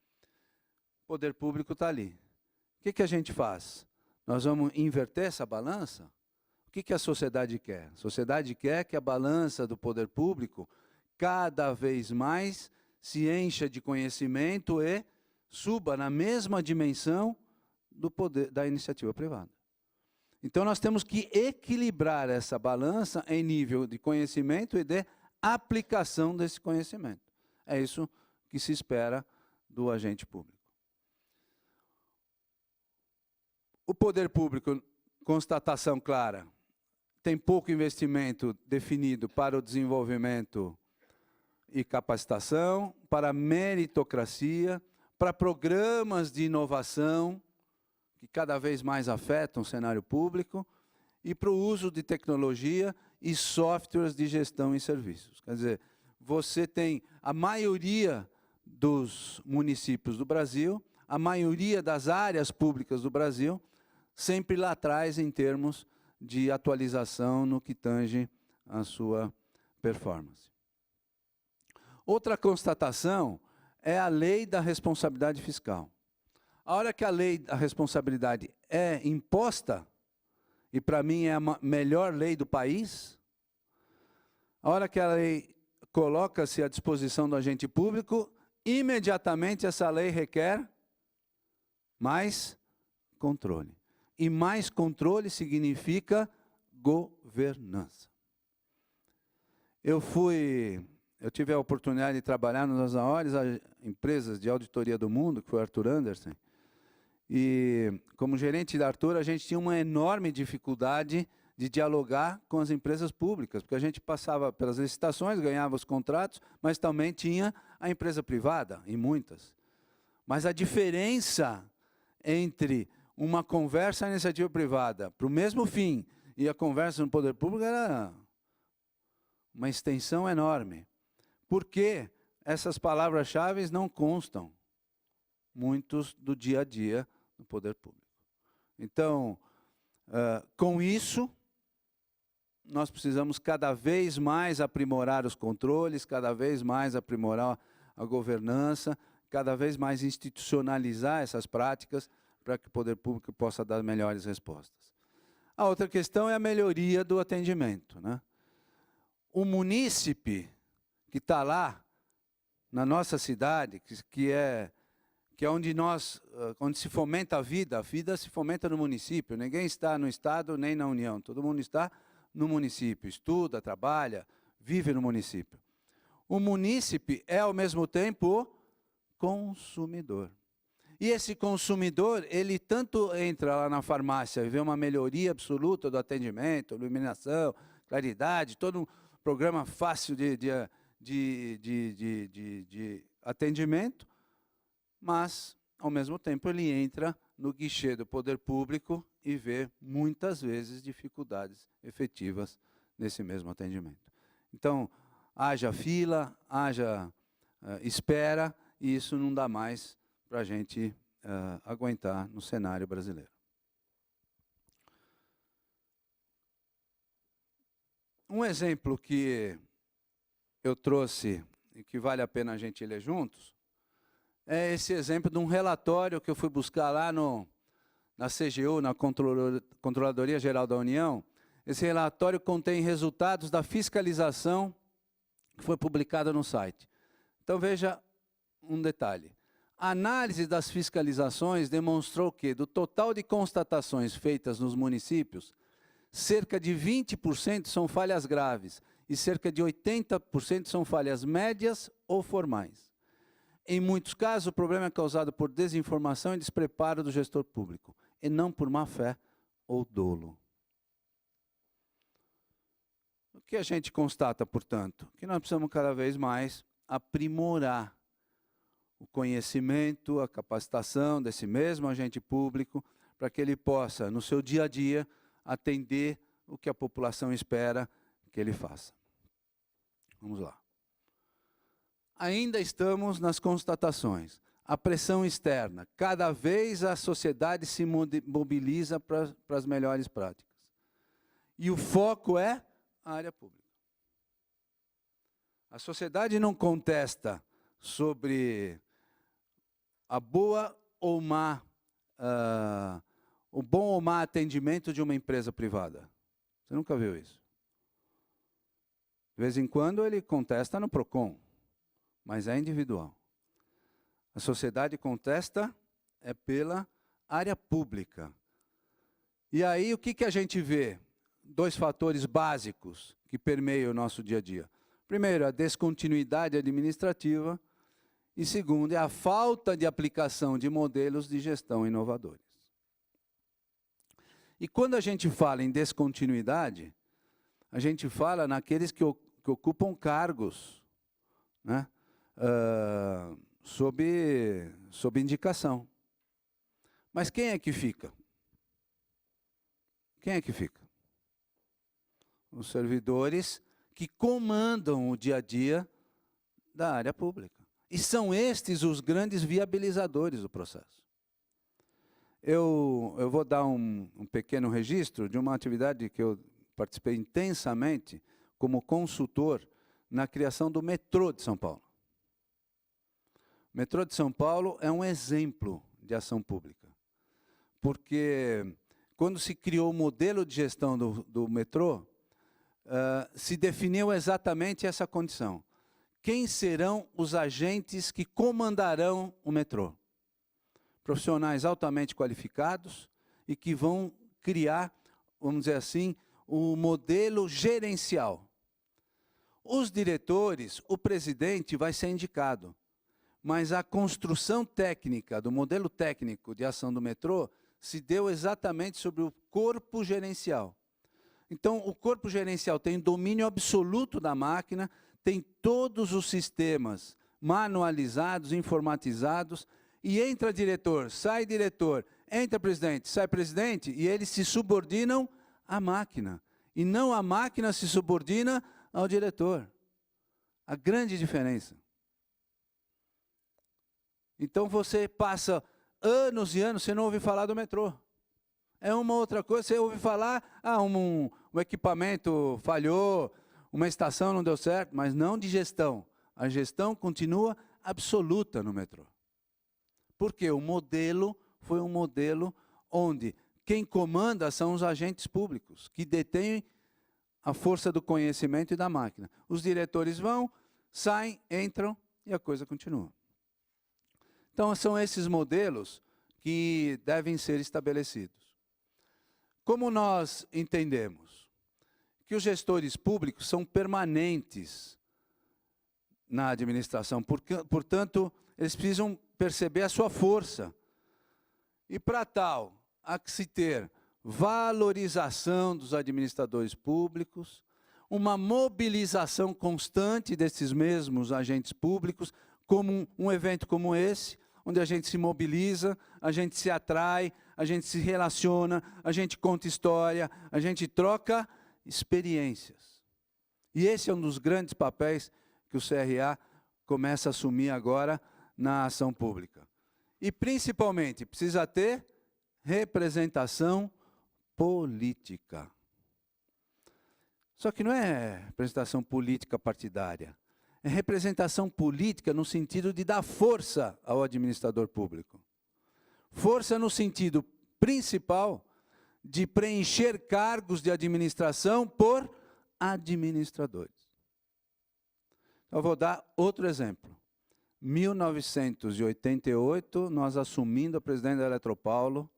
S7: poder público está ali. O que a gente faz? Nós vamos inverter essa balança? O que a sociedade quer? A sociedade quer que a balança do poder público cada vez mais se encha de conhecimento e suba na mesma dimensão do poder da iniciativa privada. Então, nós temos que equilibrar essa balança em nível de conhecimento e de aplicação desse conhecimento. É isso que se espera do agente público. O poder público, constatação clara, tem pouco investimento definido para o desenvolvimento e capacitação, para meritocracia, para programas de inovação, que cada vez mais afetam o cenário público, e para o uso de tecnologia e softwares de gestão e serviços. Quer dizer, você tem a maioria dos municípios do Brasil, a maioria das áreas públicas do Brasil, sempre lá atrás em termos de atualização no que tange a sua performance. Outra constatação é a lei da responsabilidade fiscal. A hora que a lei da responsabilidade é imposta, e para mim é a melhor lei do país, a hora que a lei coloca-se à disposição do agente público, imediatamente essa lei requer mais controle. E mais controle significa governança. Eu tive a oportunidade de trabalhar nas maiores empresas de auditoria do mundo, que foi o Arthur Andersen, e como gerente da Arthur, a gente tinha uma enorme dificuldade de dialogar com as empresas públicas, porque a gente passava pelas licitações, ganhava os contratos, mas também tinha a empresa privada, em muitas. Mas a diferença entre uma conversa na iniciativa privada para o mesmo fim e a conversa no poder público era uma extensão enorme. Por que essas palavras-chave não constam muitos do dia a dia no poder público? Então, com isso, nós precisamos cada vez mais aprimorar os controles, cada vez mais aprimorar a governança, cada vez mais institucionalizar essas práticas para que o poder público possa dar melhores respostas. A outra questão é a melhoria do atendimento, né? O munícipe que está lá na nossa cidade, que é onde se fomenta a vida se fomenta no município, ninguém está no Estado nem na União, todo mundo está no município, estuda, trabalha, vive no município. O munícipe é, ao mesmo tempo, o consumidor. E esse consumidor, ele tanto entra lá na farmácia e vê uma melhoria absoluta do atendimento, iluminação, claridade, todo um programa fácil de atendimento, mas, ao mesmo tempo, ele entra no guichê do poder público e vê, muitas vezes, dificuldades efetivas nesse mesmo atendimento. Então, haja fila, haja espera, e isso não dá mais para a gente aguentar no cenário brasileiro. Um exemplo que eu trouxe e que vale a pena a gente ler juntos é esse exemplo de um relatório que eu fui buscar lá na CGU, na Controladoria Geral da União. Esse relatório contém resultados da fiscalização que foi publicada no site. Então, veja um detalhe. A análise das fiscalizações demonstrou que, do total de constatações feitas nos municípios, cerca de 20% são falhas graves e cerca de 80% são falhas médias ou formais. Em muitos casos, o problema é causado por desinformação e despreparo do gestor público, e não por má-fé ou dolo. O que a gente constata, portanto? Que nós precisamos cada vez mais aprimorar o conhecimento, a capacitação desse mesmo agente público, para que ele possa, no seu dia a dia, atender o que a população espera que ele faça. Vamos lá. Ainda estamos nas constatações. A pressão externa. Cada vez a sociedade se mobiliza para as melhores práticas. E o foco é a área pública. A sociedade não contesta sobre a boa ou má, o bom ou má atendimento de uma empresa privada? Você nunca viu isso? De vez em quando ele contesta no PROCON, mas é individual. A sociedade contesta é pela área pública. E aí o que a gente vê? 2 fatores básicos que permeiam o nosso dia a dia. Primeiro, a descontinuidade administrativa. E segundo, é a falta de aplicação de modelos de gestão inovadores. E quando a gente fala em descontinuidade, a gente fala naqueles que ocupam cargos, né, sob indicação. Mas quem é que fica? Quem é que fica? Os servidores que comandam o dia a dia da área pública. E são estes os grandes viabilizadores do processo. Eu vou dar um pequeno registro de uma atividade que eu participei intensamente como consultor na criação do metrô de São Paulo. O metrô de São Paulo é um exemplo de ação pública, porque quando se criou o modelo de gestão do metrô, se definiu exatamente essa condição. Quem serão os agentes que comandarão o metrô? Profissionais altamente qualificados e que vão criar, vamos dizer assim, o modelo gerencial. Os diretores, o presidente vai ser indicado, mas a construção técnica do modelo técnico de ação do metrô se deu exatamente sobre o corpo gerencial. Então, o corpo gerencial tem domínio absoluto da máquina, tem todos os sistemas manualizados, informatizados, e entra diretor, sai diretor, entra presidente, sai presidente, e eles se subordinam à máquina. E não a máquina se subordina ao diretor. A grande diferença. Então você passa anos e anos, você não ouve falar do metrô. É uma outra coisa, você ouve falar, um equipamento falhou, uma estação não deu certo, mas não de gestão. A gestão continua absoluta no metrô. Porque o modelo foi um modelo onde quem comanda são os agentes públicos, que detêm a força do conhecimento e da máquina. Os diretores vão, saem, entram e a coisa continua. Então, são esses modelos que devem ser estabelecidos. Como nós entendemos? Que os gestores públicos são permanentes na administração, portanto, eles precisam perceber a sua força. E para tal, há que se ter valorização dos administradores públicos, uma mobilização constante desses mesmos agentes públicos, como um evento como esse, onde a gente se mobiliza, a gente se atrai, a gente se relaciona, a gente conta história, a gente troca experiências. E esse é um dos grandes papéis que o CRA começa a assumir agora na ação pública. E, principalmente, precisa ter representação política. Só que não é representação política partidária. É representação política no sentido de dar força ao administrador público. Força no sentido principal de preencher cargos de administração por administradores. Eu vou dar outro exemplo. 1988, nós assumindo a presidência da Eletropaulo,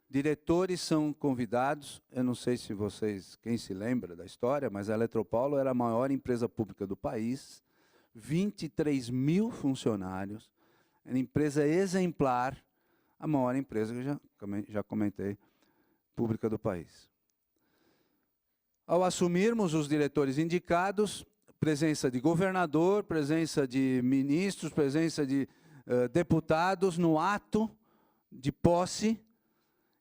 S7: diretores são convidados, eu não sei se vocês, quem se lembra da história, mas a Eletropaulo era a maior empresa pública do país, 23 mil funcionários, era uma empresa exemplar, a maior empresa que eu já comentei, pública do país. Ao assumirmos os diretores indicados, presença de governador, presença de ministros, presença de deputados no ato de posse,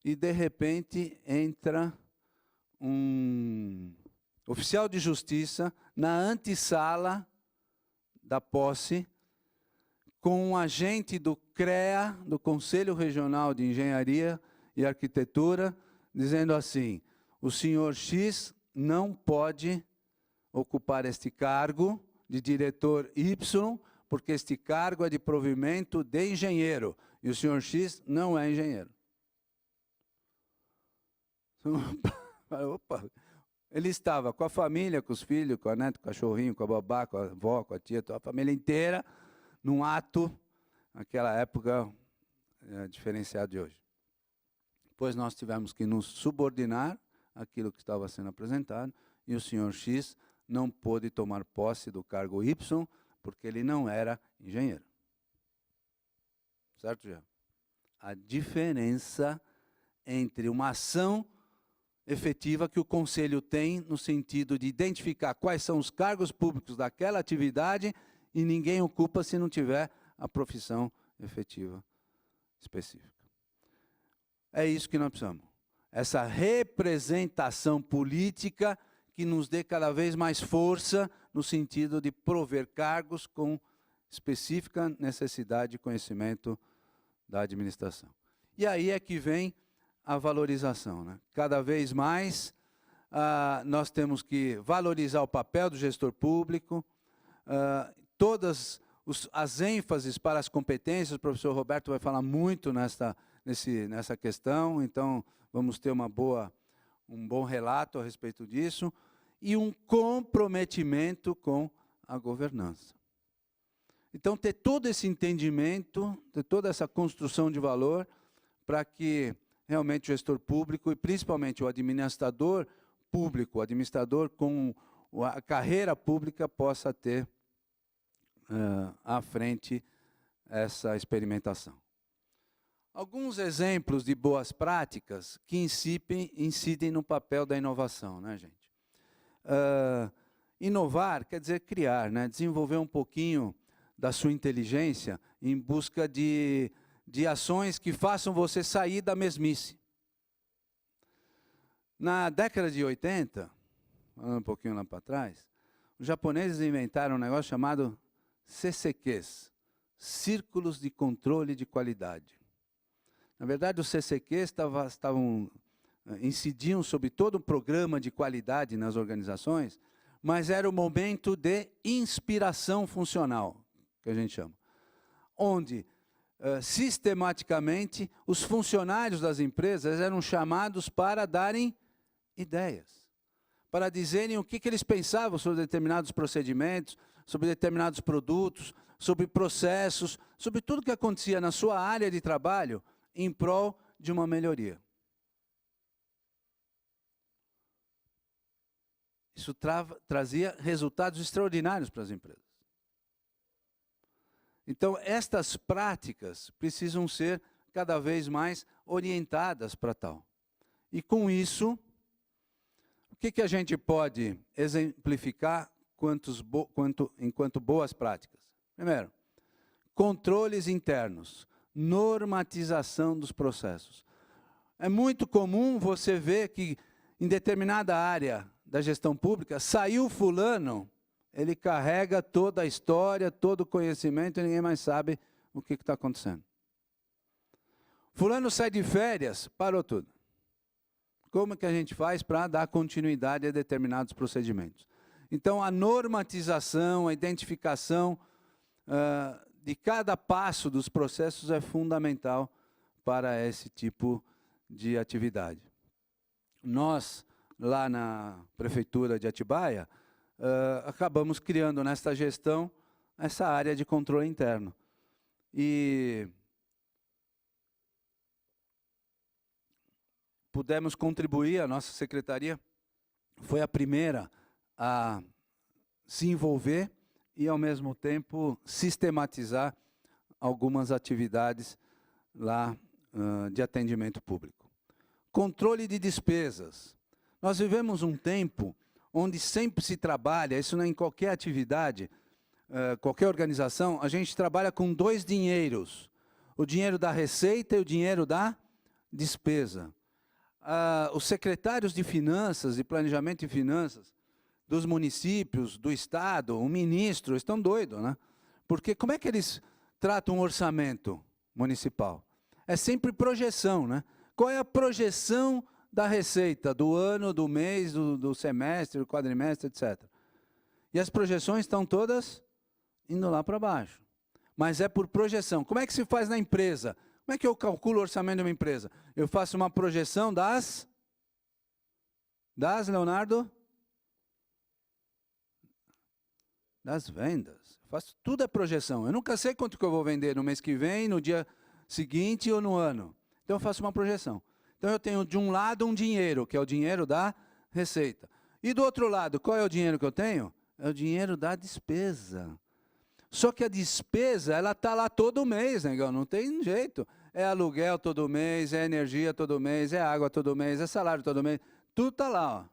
S7: e de repente entra um oficial de justiça na antessala da posse, com um agente do CREA, do Conselho Regional de Engenharia e Arquitetura, dizendo assim: o senhor X não pode ocupar este cargo de diretor Y, porque este cargo é de provimento de engenheiro, E o senhor X não é engenheiro. Opa! Ele estava com a família, com os filhos, com a neta, com o cachorrinho, com a babá, com a avó, com a tia, toda a família inteira, num ato, naquela época, diferenciado de hoje. Depois nós tivemos que nos subordinar àquilo que estava sendo apresentado, e o senhor X não pôde tomar posse do cargo Y, porque ele não era engenheiro. Certo, Jean? A diferença entre uma ação efetiva que o Conselho tem no sentido de identificar quais são os cargos públicos daquela atividade e ninguém ocupa se não tiver a profissão efetiva específica. É isso que nós precisamos. Essa representação política que nos dê cada vez mais força no sentido de prover cargos com específica necessidade de conhecimento da administração. E aí é que vem a valorização, né? Cada vez mais nós temos que valorizar o papel do gestor público, todas as ênfases para as competências, o professor Roberto vai falar muito nessa questão, então vamos ter um bom relato a respeito disso, e um comprometimento com a governança. Então, ter todo esse entendimento, ter toda essa construção de valor, para que realmente o gestor público, e principalmente o administrador público, o administrador com a carreira pública, possa ter à frente essa experimentação. Alguns exemplos de boas práticas que incidem no papel da inovação, né, gente? Inovar quer dizer criar, né? Desenvolver um pouquinho da sua inteligência em busca de ações que façam você sair da mesmice. Na década de 80, um pouquinho lá para trás, os japoneses inventaram um negócio chamado CCQs, Círculos de Controle de Qualidade. Na verdade, os CCQs incidiam sobre todo o programa de qualidade nas organizações, mas era o momento de inspiração funcional, que a gente chama, onde sistematicamente os funcionários das empresas eram chamados para darem ideias, para dizerem o que eles pensavam sobre determinados procedimentos, sobre determinados produtos, sobre processos, sobre tudo que acontecia na sua área de trabalho em prol de uma melhoria. Isso trazia resultados extraordinários para as empresas. Então, estas práticas precisam ser cada vez mais orientadas para tal. E com isso, o que a gente pode exemplificar enquanto boas práticas? Primeiro, controles internos, normatização dos processos. É muito comum você ver que em determinada área da gestão pública, saiu fulano, ele carrega toda a história, todo o conhecimento e ninguém mais sabe o que está acontecendo. Fulano sai de férias, parou tudo. Como que a gente faz para dar continuidade a determinados procedimentos? Então, a normatização, a identificação de cada passo dos processos é fundamental para esse tipo de atividade. Nós, lá na Prefeitura de Atibaia, acabamos criando nesta gestão essa área de controle interno. E pudemos contribuir, a nossa secretaria foi a primeira a se envolver e, ao mesmo tempo, sistematizar algumas atividades lá de atendimento público. Controle de despesas. Nós vivemos um tempo onde sempre se trabalha, isso não é em qualquer atividade, qualquer organização, a gente trabalha com dois dinheiros. O dinheiro da receita e o dinheiro da despesa. Os secretários de finanças, de planejamento e finanças, dos municípios, do Estado, o ministro, estão doidos, né? Porque como é que eles tratam um orçamento municipal? É sempre projeção, né? Qual é a projeção da receita do ano, do mês, do semestre, do quadrimestre, etc. E as projeções estão todas indo lá para baixo. Mas é por projeção. Como é que se faz na empresa? Como é que eu calculo o orçamento de uma empresa? Eu faço uma projeção das, Leonardo? Das vendas. Eu faço, tudo é projeção. Eu nunca sei quanto que eu vou vender no mês que vem, no dia seguinte ou no ano. Então eu faço uma projeção. Então eu tenho de um lado um dinheiro, que é o dinheiro da receita. E do outro lado, qual é o dinheiro que eu tenho? É o dinheiro da despesa. Só que a despesa, ela está lá todo mês, negão, não tem jeito. É aluguel todo mês, é energia todo mês, é água todo mês, é salário todo mês. Tudo está lá. Ó.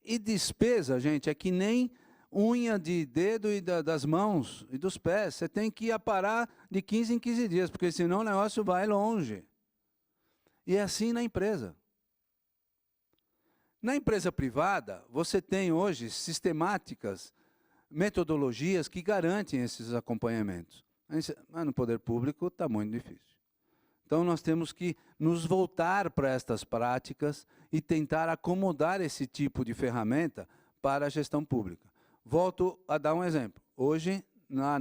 S7: E despesa, gente, é que nem unha de dedo e das mãos e dos pés. Você tem que aparar de 15 em 15 dias, porque senão o negócio vai longe. E é assim na empresa. Na empresa privada, você tem hoje sistemáticas, metodologias que garantem esses acompanhamentos. Mas no poder público está muito difícil. Então nós temos que nos voltar para estas práticas e tentar acomodar esse tipo de ferramenta para a gestão pública. Volto a dar um exemplo. Hoje, na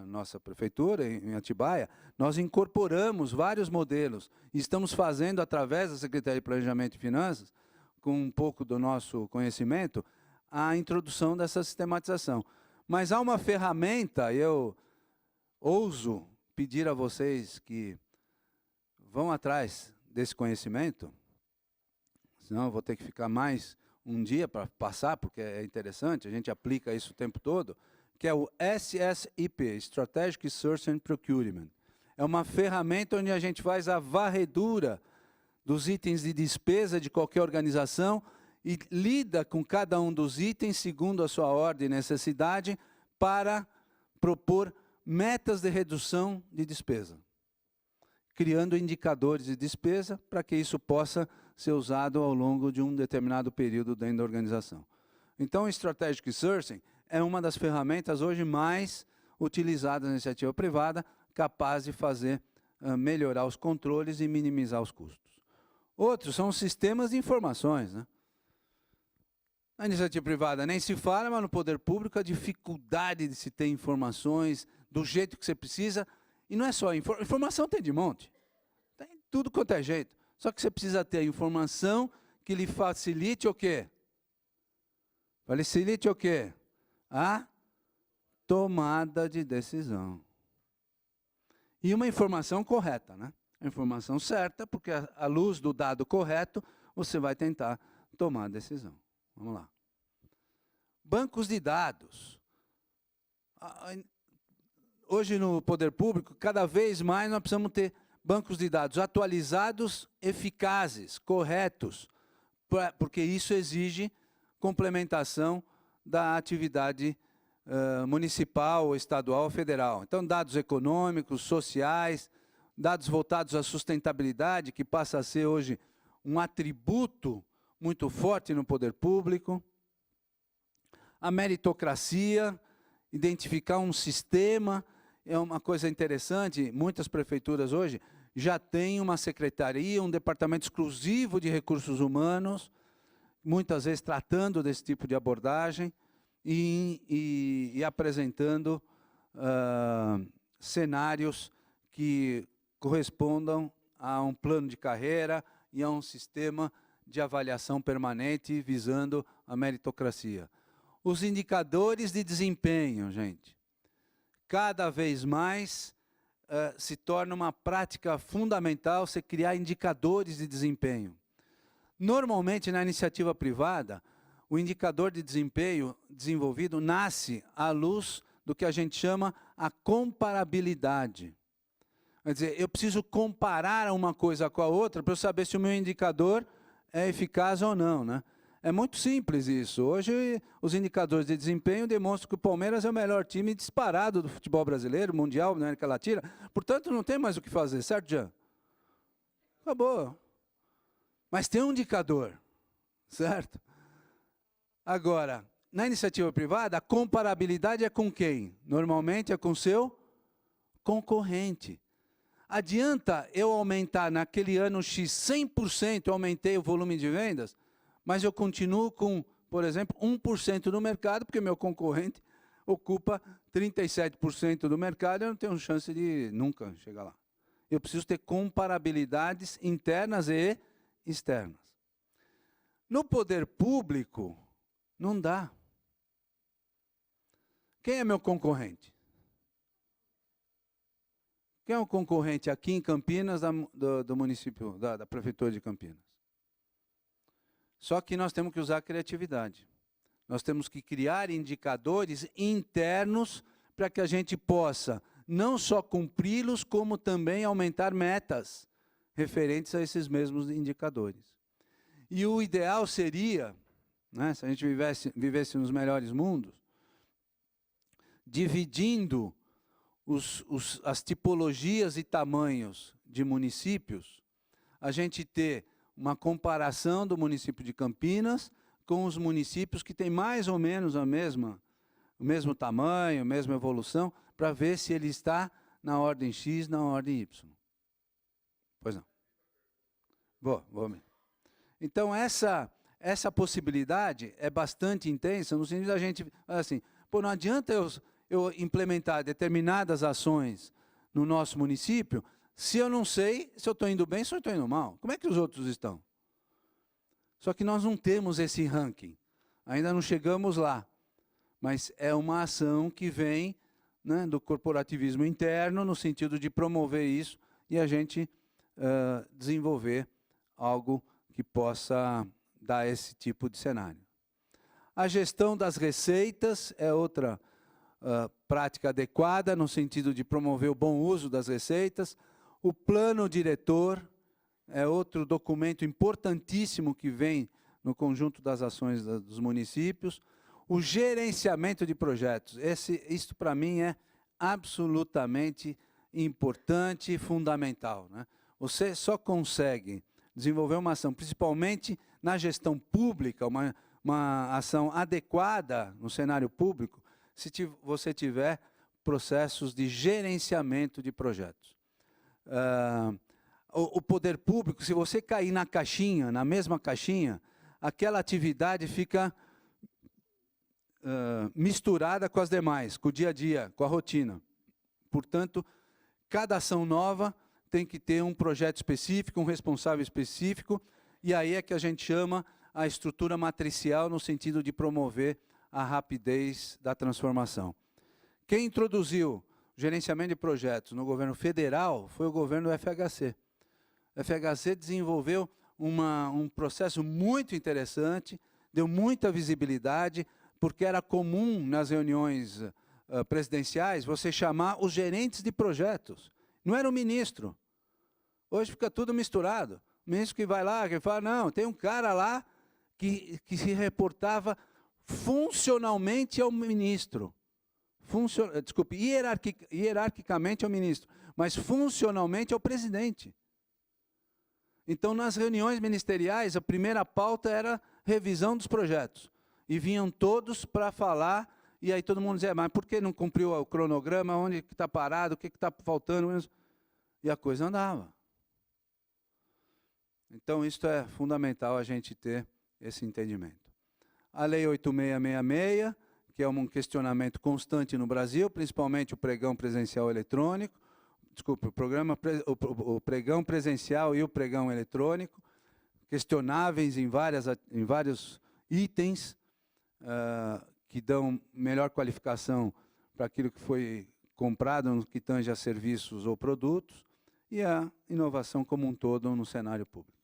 S7: nossa prefeitura, em Atibaia, nós incorporamos vários modelos e estamos fazendo, através da Secretaria de Planejamento e Finanças, com um pouco do nosso conhecimento, a introdução dessa sistematização. Mas há uma ferramenta, eu ouso pedir a vocês que vão atrás desse conhecimento, senão eu vou ter que ficar mais um dia para passar, porque é interessante, a gente aplica isso o tempo todo, que é o SSIP, Strategic Sourcing and Procurement. É uma ferramenta onde a gente faz a varredura dos itens de despesa de qualquer organização e lida com cada um dos itens segundo a sua ordem e necessidade para propor metas de redução de despesa, criando indicadores de despesa para que isso possa ser usado ao longo de um determinado período dentro da organização. Então, o Strategic Sourcing é uma das ferramentas hoje mais utilizadas na iniciativa privada, capaz de fazer melhorar os controles e minimizar os custos. Outros são os sistemas de informações, né? Na iniciativa privada nem se fala, mas no poder público a dificuldade de se ter informações do jeito que você precisa. E não é só informação, tem de monte. Tem tudo quanto é jeito. Só que você precisa ter a informação que lhe facilite o quê? Facilite o quê? A tomada de decisão. E uma informação correta, né? A informação certa, porque à luz do dado correto, você vai tentar tomar a decisão. Vamos lá. Bancos de dados. Hoje no poder público, cada vez mais nós precisamos ter bancos de dados atualizados, eficazes, corretos, porque isso exige complementação da atividade municipal, estadual ou federal. Então, dados econômicos, sociais, dados voltados à sustentabilidade, que passa a ser hoje um atributo muito forte no poder público. A meritocracia, identificar um sistema, é uma coisa interessante, muitas prefeituras hoje já têm uma secretaria, um departamento exclusivo de recursos humanos, muitas vezes tratando desse tipo de abordagem e apresentando cenários que correspondam a um plano de carreira e a um sistema de avaliação permanente visando a meritocracia. Os indicadores de desempenho, gente, cada vez mais se torna uma prática fundamental você criar indicadores de desempenho. Normalmente, na iniciativa privada, o indicador de desempenho desenvolvido nasce à luz do que a gente chama a comparabilidade. Quer dizer, eu preciso comparar uma coisa com a outra para eu saber se o meu indicador é eficaz ou não, né? É muito simples isso. Hoje, os indicadores de desempenho demonstram que o Palmeiras é o melhor time disparado do futebol brasileiro, mundial, na América Latina. Portanto, não tem mais o que fazer, certo, Jean? Acabou. Mas tem um indicador, certo? Agora, na iniciativa privada, a comparabilidade é com quem? Normalmente é com seu concorrente. Adianta eu aumentar naquele ano X 100%, eu aumentei o volume de vendas, mas eu continuo com, por exemplo, 1% do mercado, porque meu concorrente ocupa 37% do mercado, eu não tenho chance de nunca chegar lá. eu preciso ter comparabilidades internas e externas. No poder público, não dá. Quem é meu concorrente? Quem é o concorrente aqui em Campinas, do município, da Prefeitura de Campinas? Só que nós temos que usar a criatividade. Nós temos que criar indicadores internos para que a gente possa não só cumpri-los, como também aumentar metas referentes a esses mesmos indicadores. E o ideal seria, né, se a gente vivesse nos melhores mundos, dividindo as tipologias e tamanhos de municípios, a gente ter uma comparação do município de Campinas com os municípios que têm mais ou menos o mesmo tamanho, a mesma evolução, para ver se ele está na ordem X, na ordem Y. Pois não. Vou. Então, essa possibilidade é bastante intensa, no sentido da gente, assim, não adianta eu implementar determinadas ações no nosso município, se eu não sei se eu estou indo bem ou se eu estou indo mal. Como é que os outros estão? Só que nós não temos esse ranking. Ainda não chegamos lá. Mas é uma ação que vem, né, do corporativismo interno, no sentido de promover isso e a gente desenvolver algo que possa dar esse tipo de cenário. A gestão das receitas é outra prática adequada, no sentido de promover o bom uso das receitas. O plano diretor é outro documento importantíssimo que vem no conjunto das ações dos municípios. O gerenciamento de projetos, isso para mim é absolutamente importante e fundamental, né? Você só consegue desenvolver uma ação, principalmente na gestão pública, uma ação adequada no cenário público, se você tiver processos de gerenciamento de projetos. O poder público, se você cair na caixinha, na mesma caixinha, aquela atividade fica misturada com as demais, com o dia a dia, com a rotina. Portanto, cada ação nova tem que ter um projeto específico, um responsável específico, e aí é que a gente chama a estrutura matricial no sentido de promover a rapidez da transformação. Quem introduziu o gerenciamento de projetos no governo federal foi o governo do FHC. O FHC desenvolveu um processo muito interessante, deu muita visibilidade, porque era comum nas reuniões presidenciais você chamar os gerentes de projetos. Não era o ministro. Hoje fica tudo misturado. O ministro que vai lá, que fala, não, tem um cara lá que se reportava funcionalmente ao ministro. Desculpe, hierarquicamente ao ministro, mas funcionalmente ao presidente. Então, nas reuniões ministeriais, a primeira pauta era revisão dos projetos. E vinham todos para falar, e aí todo mundo dizia, mas por que não cumpriu o cronograma, onde está parado, o que está faltando? E a coisa andava. Então, isso é fundamental a gente ter esse entendimento. A Lei 8666, que é um questionamento constante no Brasil, principalmente o pregão presencial eletrônico, desculpe, o pregão presencial e o pregão eletrônico, questionáveis em vários itens, que dão melhor qualificação para aquilo que foi comprado no que tange a serviços ou produtos, e a inovação como um todo no cenário público.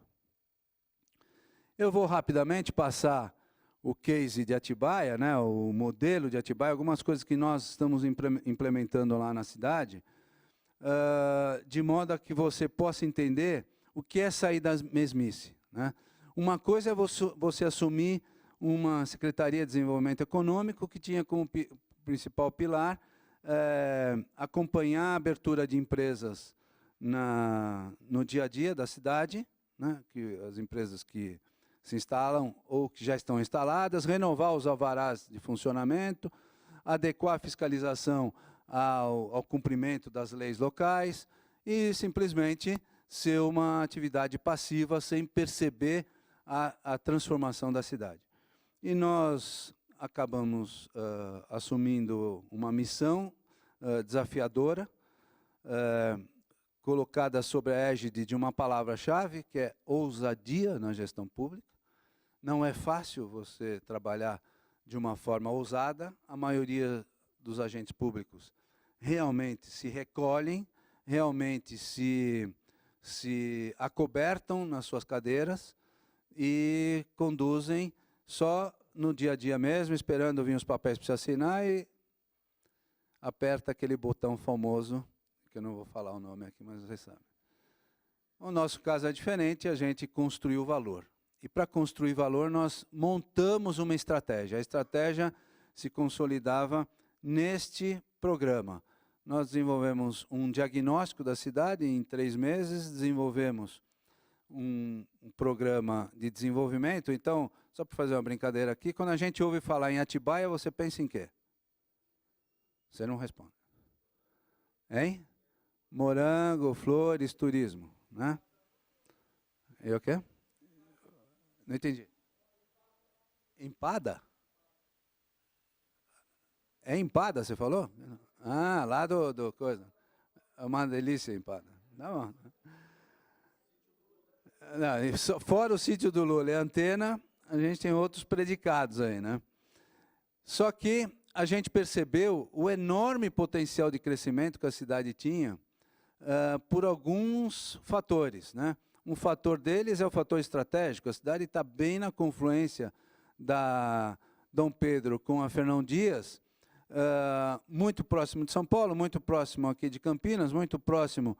S7: Eu vou rapidamente passar o case de Atibaia, né, o modelo de Atibaia, algumas coisas que nós estamos implementando lá na cidade, de modo a que você possa entender o que é sair da mesmice, né? Uma coisa é você assumir uma Secretaria de Desenvolvimento Econômico que tinha como principal pilar acompanhar a abertura de empresas no dia a dia da cidade, né, que as empresas que se instalam ou que já estão instaladas, renovar os alvarás de funcionamento, adequar a fiscalização ao cumprimento das leis locais e simplesmente ser uma atividade passiva sem perceber a transformação da cidade. E nós acabamos assumindo uma missão desafiadora, colocada sob a égide de uma palavra-chave, que é ousadia na gestão pública. Não é fácil você trabalhar de uma forma ousada. A maioria dos agentes públicos realmente se recolhem, realmente se acobertam nas suas cadeiras e conduzem só no dia a dia mesmo, esperando vir os papéis para você assinar e aperta aquele botão famoso, que eu não vou falar o nome aqui, mas vocês sabem. O nosso caso é diferente, a gente construiu valor. E para construir valor, nós montamos uma estratégia. A estratégia se consolidava neste programa. Nós desenvolvemos um diagnóstico da cidade em 3 meses, desenvolvemos um programa de desenvolvimento. Então, só para fazer uma brincadeira aqui, quando a gente ouve falar em Atibaia, você pensa em quê? Você não responde. Hein? Morango, flores, turismo, né? E o quê? Não entendi. Empada? É empada, você falou? Ah, lá do coisa. É uma delícia empada. Não. Não, fora o sítio do Lula e a Antena, a gente tem outros predicados aí, né? Só que a gente percebeu o enorme potencial de crescimento que a cidade tinha por alguns fatores, né? Um fator deles é o fator estratégico. A cidade está bem na confluência da Dom Pedro com a Fernão Dias, muito próximo de São Paulo, muito próximo aqui de Campinas, muito próximo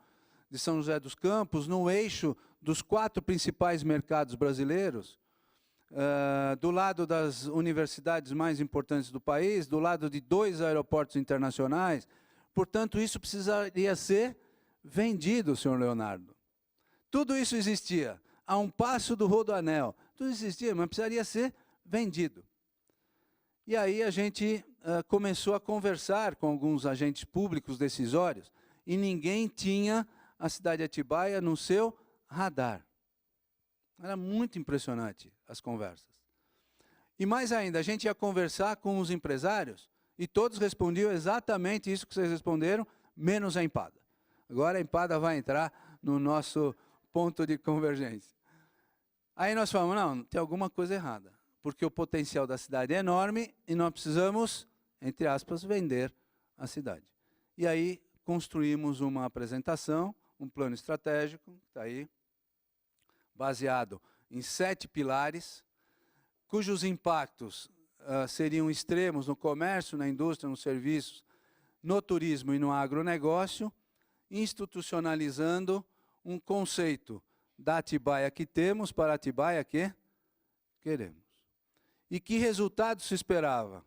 S7: de São José dos Campos, no eixo dos 4 principais mercados brasileiros, do lado das universidades mais importantes do país, do lado de 2 aeroportos internacionais. Portanto, isso precisaria ser vendido, senhor Leonardo. Tudo isso existia, a um passo do Rodoanel. Tudo existia, mas precisaria ser vendido. E aí a gente começou a conversar com alguns agentes públicos decisórios e ninguém tinha a cidade de Atibaia no seu radar. Era muito impressionante as conversas. E mais ainda, a gente ia conversar com os empresários e todos respondiam exatamente isso que vocês responderam, menos a empada. Agora a empada vai entrar no nosso ponto de convergência. Aí nós falamos, não, tem alguma coisa errada, porque o potencial da cidade é enorme e nós precisamos, entre aspas, vender a cidade. E aí construímos uma apresentação, um plano estratégico, que está aí, baseado em 7 pilares, cujos impactos seriam extremos no comércio, na indústria, nos serviços, no turismo e no agronegócio, institucionalizando um conceito da Atibaia que temos para a Atibaia que queremos. E que resultado se esperava?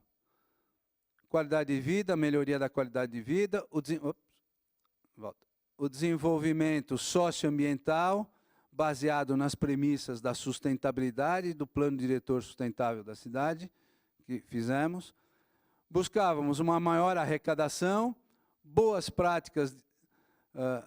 S7: Qualidade de vida, melhoria da qualidade de vida, o desenvolvimento socioambiental, baseado nas premissas da sustentabilidade, do plano diretor sustentável da cidade, que fizemos. Buscávamos uma maior arrecadação, boas práticas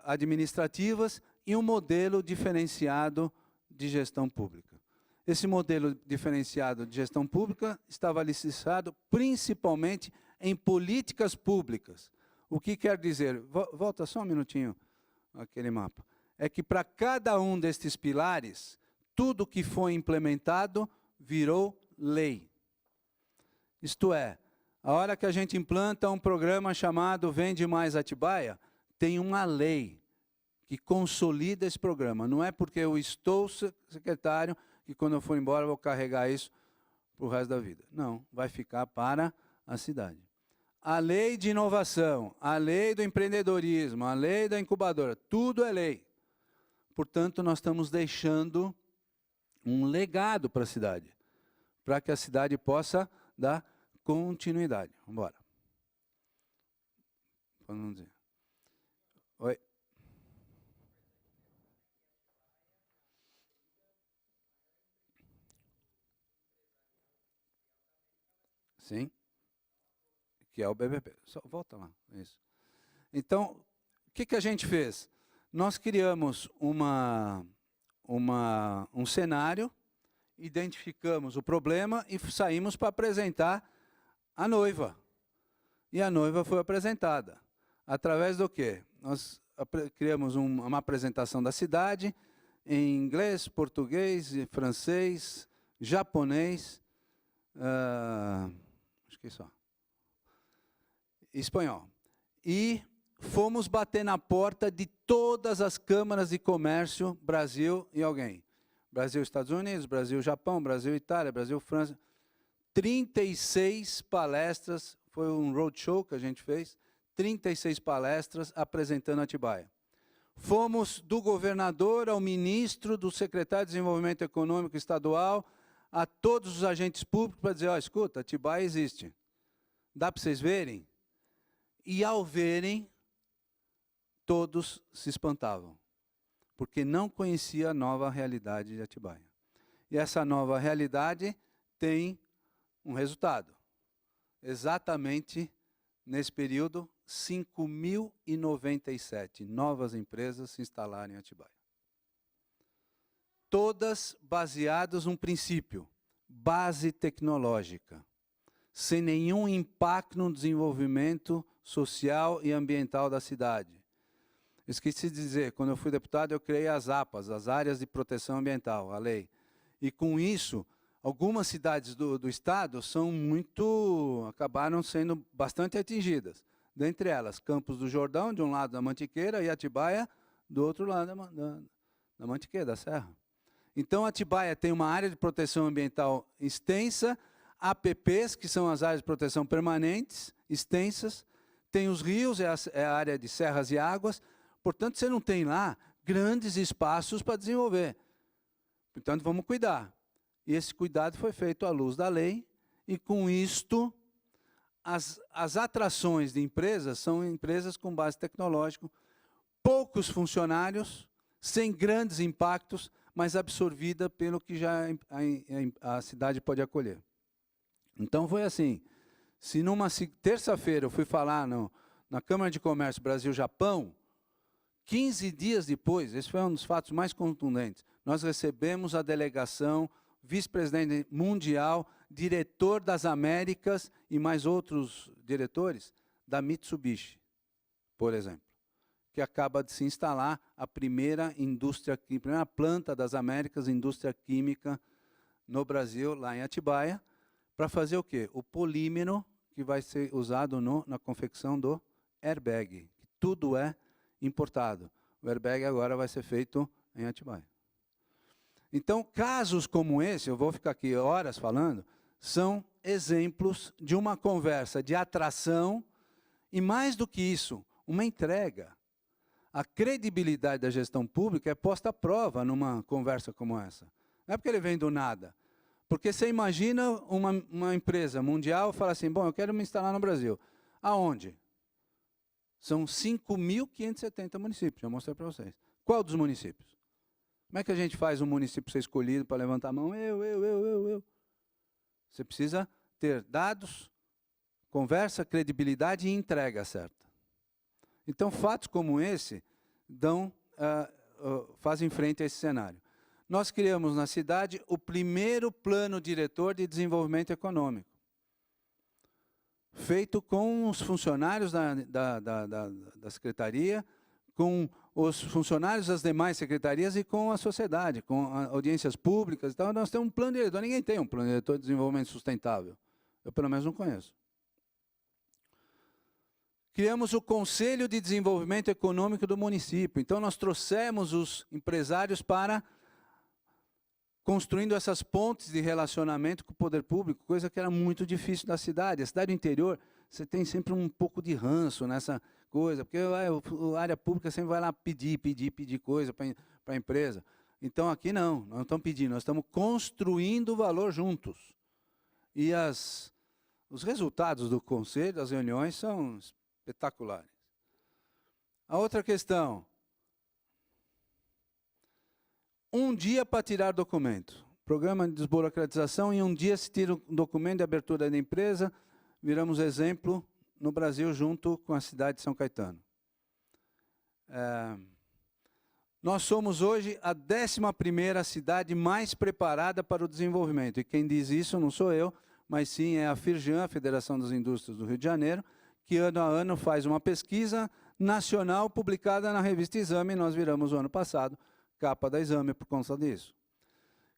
S7: administrativas e um modelo diferenciado de gestão pública. Esse modelo diferenciado de gestão pública estava alicerçado principalmente em políticas públicas. O que quer dizer? Volta só um minutinho aquele mapa. É que para cada um destes pilares, tudo que foi implementado virou lei. Isto é, a hora que a gente implanta um programa chamado Vende Mais Atibaia, tem uma lei que consolida esse programa. Não é porque eu estou secretário que quando eu for embora eu vou carregar isso para o resto da vida. Não, vai ficar para a cidade. A lei de inovação, a lei do empreendedorismo, a lei da incubadora, tudo é lei. Portanto, nós estamos deixando um legado para a cidade, para que a cidade possa dar continuidade. Vamos embora. Vamos dizer. Oi. Sim. Que é o BBB. Só volta lá. Isso. Então, o que a gente fez? Nós criamos um cenário, identificamos o problema e saímos para apresentar a noiva. E a noiva foi apresentada. Através do quê? Nós criamos uma apresentação da cidade em inglês, português, francês, japonês, acho que só, espanhol. E fomos bater na porta de todas as câmaras de comércio, Brasil e alguém. Brasil, Estados Unidos, Brasil, Japão, Brasil, Itália, Brasil, França. 36 palestras, foi um roadshow que a gente fez, 36 palestras apresentando Atibaia. Fomos do governador ao ministro, do secretário de Desenvolvimento Econômico Estadual, a todos os agentes públicos para dizer, ó, escuta, Atibaia existe. Dá para vocês verem? E ao verem, todos se espantavam, porque não conhecia a nova realidade de Atibaia. E essa nova realidade tem um resultado. Exatamente nesse período, 5.097 novas empresas se instalaram em Atibaia. Todas baseadas num princípio, base tecnológica, sem nenhum impacto no desenvolvimento social e ambiental da cidade. Esqueci de dizer, quando eu fui deputado, eu criei as APAs, as Áreas de Proteção Ambiental, a lei. E com isso, algumas cidades do estado acabaram sendo bastante atingidas. Dentre elas, Campos do Jordão, de um lado da Mantiqueira, e Atibaia, do outro lado da Mantiqueira, da Serra. Então, Atibaia tem uma área de proteção ambiental extensa, APPs, que são as áreas de proteção permanentes, extensas, tem os rios, é a área de serras e águas, portanto, você não tem lá grandes espaços para desenvolver. Portanto, vamos cuidar. E esse cuidado foi feito à luz da lei, e com isto, as atrações de empresas são empresas com base tecnológica, poucos funcionários, sem grandes impactos, mas absorvida pelo que já a cidade pode acolher. Então, foi assim, se numa terça-feira eu fui falar na Câmara de Comércio Brasil-Japão, 15 dias depois, esse foi um dos fatos mais contundentes, nós recebemos a delegação, vice-presidente mundial, diretor das Américas e mais outros diretores da Mitsubishi, por exemplo, que acaba de se instalar a primeira planta das Américas, indústria química no Brasil, lá em Atibaia, para fazer o quê? O polímero que vai ser usado na confecção do airbag, que tudo é importado. O airbag agora vai ser feito em Atibaia. Então, casos como esse, eu vou ficar aqui horas falando, são exemplos de uma conversa de atração e, mais do que isso, uma entrega. A credibilidade da gestão pública é posta à prova numa conversa como essa. Não é porque ele vem do nada. Porque você imagina uma empresa mundial fala assim, bom, eu quero me instalar no Brasil. Aonde? São 5.570 municípios, já mostrei para vocês. Qual dos municípios? Como é que a gente faz um município ser escolhido para levantar a mão? Eu. Você precisa ter dados, conversa, credibilidade e entrega certa. Então, fatos como esse fazem frente a esse cenário. Nós criamos na cidade o primeiro plano diretor de desenvolvimento econômico, feito com os funcionários da secretaria, com os funcionários das demais secretarias e com a sociedade, com audiências públicas. Então, nós temos um plano diretor. Ninguém tem um plano diretor de desenvolvimento sustentável. Eu, pelo menos, não conheço. Criamos o Conselho de Desenvolvimento Econômico do município. Então, nós trouxemos os empresários para construindo essas pontes de relacionamento com o poder público, coisa que era muito difícil da cidade. A cidade do interior, você tem sempre um pouco de ranço nessa coisa, porque a área pública sempre vai lá pedir coisa para a empresa. Então, aqui não estamos pedindo, nós estamos construindo valor juntos. E os resultados do conselho, das reuniões, são espetaculares. A outra questão, um dia para tirar documento. Programa de desburocratização, em um dia se tira um documento de abertura da empresa, viramos exemplo no Brasil junto com a cidade de São Caetano. Nós somos hoje a 11ª cidade mais preparada para o desenvolvimento. E quem diz isso não sou eu, mas sim é a FIRJAN, a Federação das Indústrias do Rio de Janeiro, que ano a ano faz uma pesquisa nacional publicada na revista Exame, nós viramos o ano passado capa da Exame por conta disso.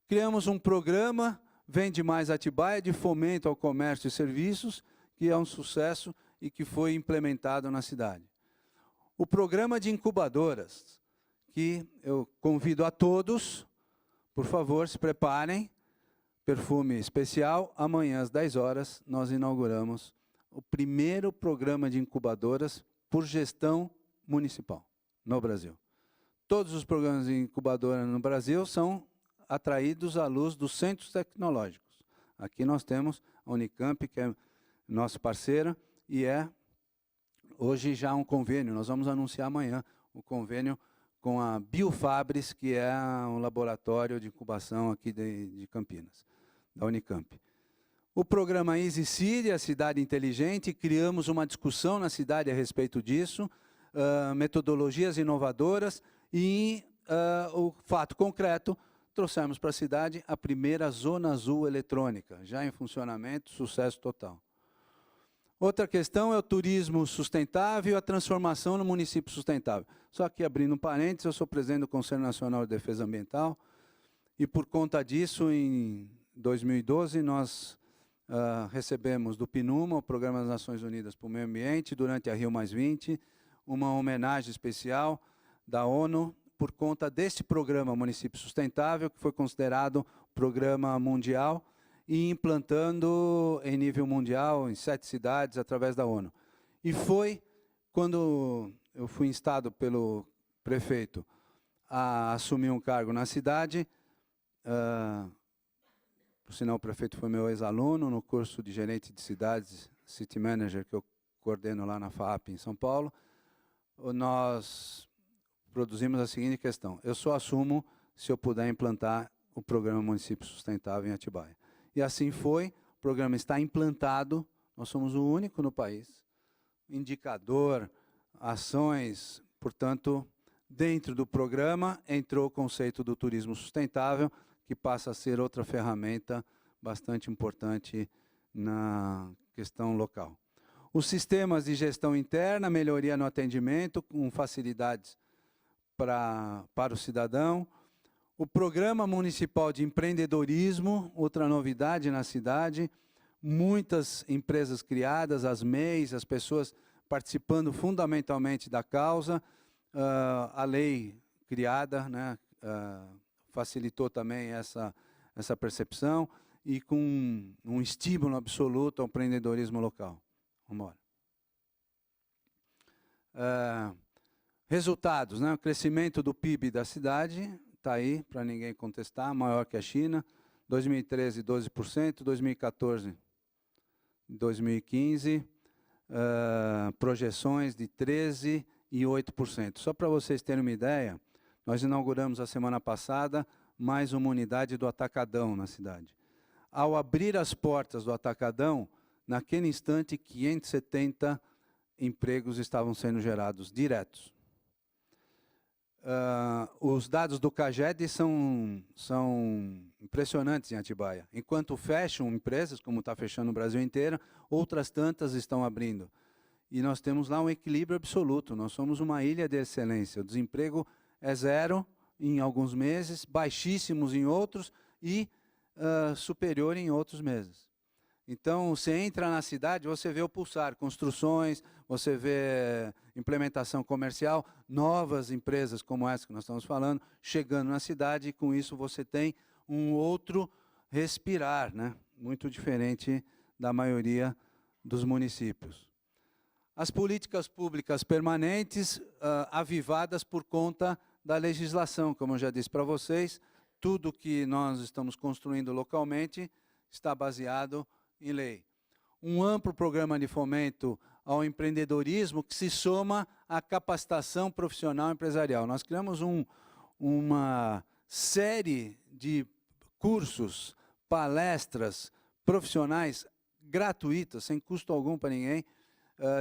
S7: Criamos um programa, Vende Mais Atibaia, de fomento ao comércio e serviços, que é um sucesso e que foi implementado na cidade. O programa de incubadoras, que eu convido a todos, por favor, se preparem, perfume especial, amanhã às 10 horas nós inauguramos o primeiro programa de incubadoras por gestão municipal no Brasil. Todos os programas de incubadora no Brasil são atraídos à luz dos centros tecnológicos. Aqui nós temos a Unicamp, que é nossa parceira, e é hoje já um convênio, nós vamos anunciar amanhã o convênio com a Biofabris, que é um laboratório de incubação aqui de Campinas, da Unicamp. O programa Easy City, a cidade inteligente, criamos uma discussão na cidade a respeito disso, metodologias inovadoras e o fato concreto, trouxemos para a cidade a primeira Zona Azul eletrônica, já em funcionamento, sucesso total. Outra questão é o turismo sustentável e a transformação no município sustentável. Só que, abrindo um parênteses, eu sou presidente do Conselho Nacional de Defesa Ambiental e, por conta disso, em 2012, nós recebemos do PNUMA, o Programa das Nações Unidas para o Meio Ambiente, durante a Rio+20, uma homenagem especial da ONU por conta deste programa Município Sustentável, que foi considerado programa mundial, e implantando em nível mundial, em 7 cidades, através da ONU. E foi quando eu fui instado pelo prefeito a assumir um cargo na cidade, por sinal o prefeito foi meu ex-aluno no curso de gerente de cidades, City Manager, que eu coordeno lá na FAAP em São Paulo, nós produzimos a seguinte questão: eu só assumo se eu puder implantar o programa Município Sustentável em Atibaia. E assim foi, o programa está implantado, nós somos o único no país, indicador, ações, portanto, dentro do programa entrou o conceito do turismo sustentável, que passa a ser outra ferramenta bastante importante na questão local. Os sistemas de gestão interna, melhoria no atendimento, com facilidades para o cidadão. O Programa Municipal de Empreendedorismo, outra novidade na cidade, muitas empresas criadas, as MEIs, as pessoas participando fundamentalmente da causa, a lei criada, né, facilitou também essa percepção, e com um estímulo absoluto ao empreendedorismo local. Vamos embora. Resultados, né? O crescimento do PIB da cidade está aí, para ninguém contestar, maior que a China. 2013, 12%, 2014, 2015, projeções de 13% e 8%. Só para vocês terem uma ideia, nós inauguramos a semana passada mais uma unidade do Atacadão na cidade. Ao abrir as portas do Atacadão, naquele instante, 570 empregos estavam sendo gerados diretos. Os dados do CAGED são impressionantes em Atibaia. Enquanto fecham empresas, como está fechando no Brasil inteiro, outras tantas estão abrindo. E nós temos lá um equilíbrio absoluto. Nós somos uma ilha de excelência. O desemprego é zero em alguns meses, baixíssimos em outros e superior em outros meses. Então, você entra na cidade, você vê o pulsar, construções, você vê implementação comercial, novas empresas como essa que nós estamos falando, chegando na cidade, e com isso você tem um outro respirar, né? Muito diferente da maioria dos municípios. As políticas públicas permanentes, avivadas por conta da legislação, como eu já disse para vocês, tudo que nós estamos construindo localmente está baseado em lei. Um amplo programa de fomento ao empreendedorismo que se soma à capacitação profissional empresarial. Nós criamos uma série de cursos, palestras profissionais gratuitas, sem custo algum para ninguém,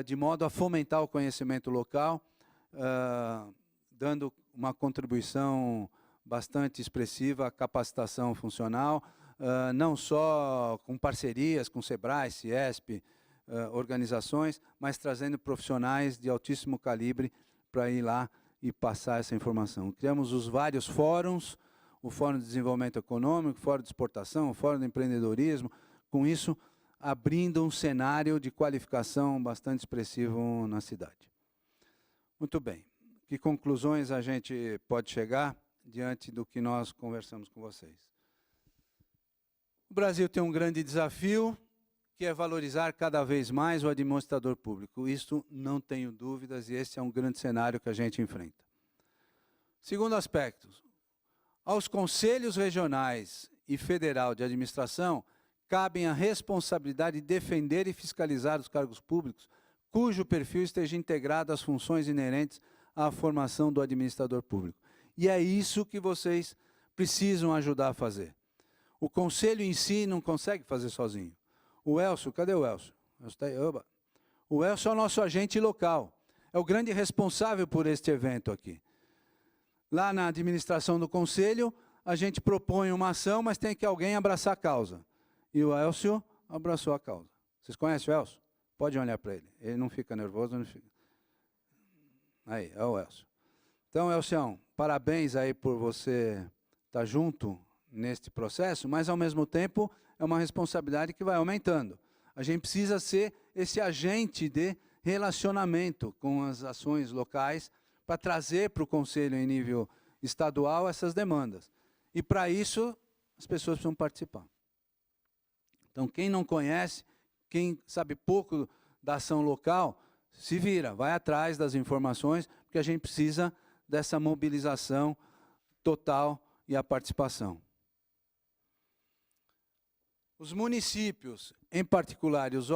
S7: de modo a fomentar o conhecimento local, dando uma contribuição bastante expressiva à capacitação funcional, não só com parcerias com Sebrae, Ciesp, organizações, mas trazendo profissionais de altíssimo calibre para ir lá e passar essa informação. Criamos os vários fóruns, o Fórum de Desenvolvimento Econômico, o Fórum de Exportação, o Fórum de Empreendedorismo, com isso abrindo um cenário de qualificação bastante expressivo na cidade. Muito bem. Que conclusões a gente pode chegar diante do que nós conversamos com vocês? O Brasil tem um grande desafio, que é valorizar cada vez mais o administrador público. Isso não tenho dúvidas, e esse é um grande cenário que a gente enfrenta. Segundo aspecto, aos conselhos regionais e federal de administração, cabem a responsabilidade de defender e fiscalizar os cargos públicos, cujo perfil esteja integrado às funções inerentes à formação do administrador público. E é isso que vocês precisam ajudar a fazer. O conselho em si não consegue fazer sozinho. O Elcio, cadê o Elcio? O Elcio é o nosso agente local, é o grande responsável por este evento aqui. Lá na administração do conselho, a gente propõe uma ação, mas tem que alguém abraçar a causa. E o Elcio abraçou a causa. Vocês conhecem o Elcio? Pode olhar para ele. Ele não fica nervoso, não fica. Aí, é o Elcio. Então, Elcião, parabéns aí por você estar junto neste processo, mas, ao mesmo tempo, é uma responsabilidade que vai aumentando. A gente precisa ser esse agente de relacionamento com as ações locais para trazer para o Conselho em nível estadual essas demandas. E, para isso, as pessoas precisam participar. Então, quem não conhece, quem sabe pouco da ação local, se vira, vai atrás das informações, porque a gente precisa dessa mobilização total e a participação. Os municípios, em particular, e os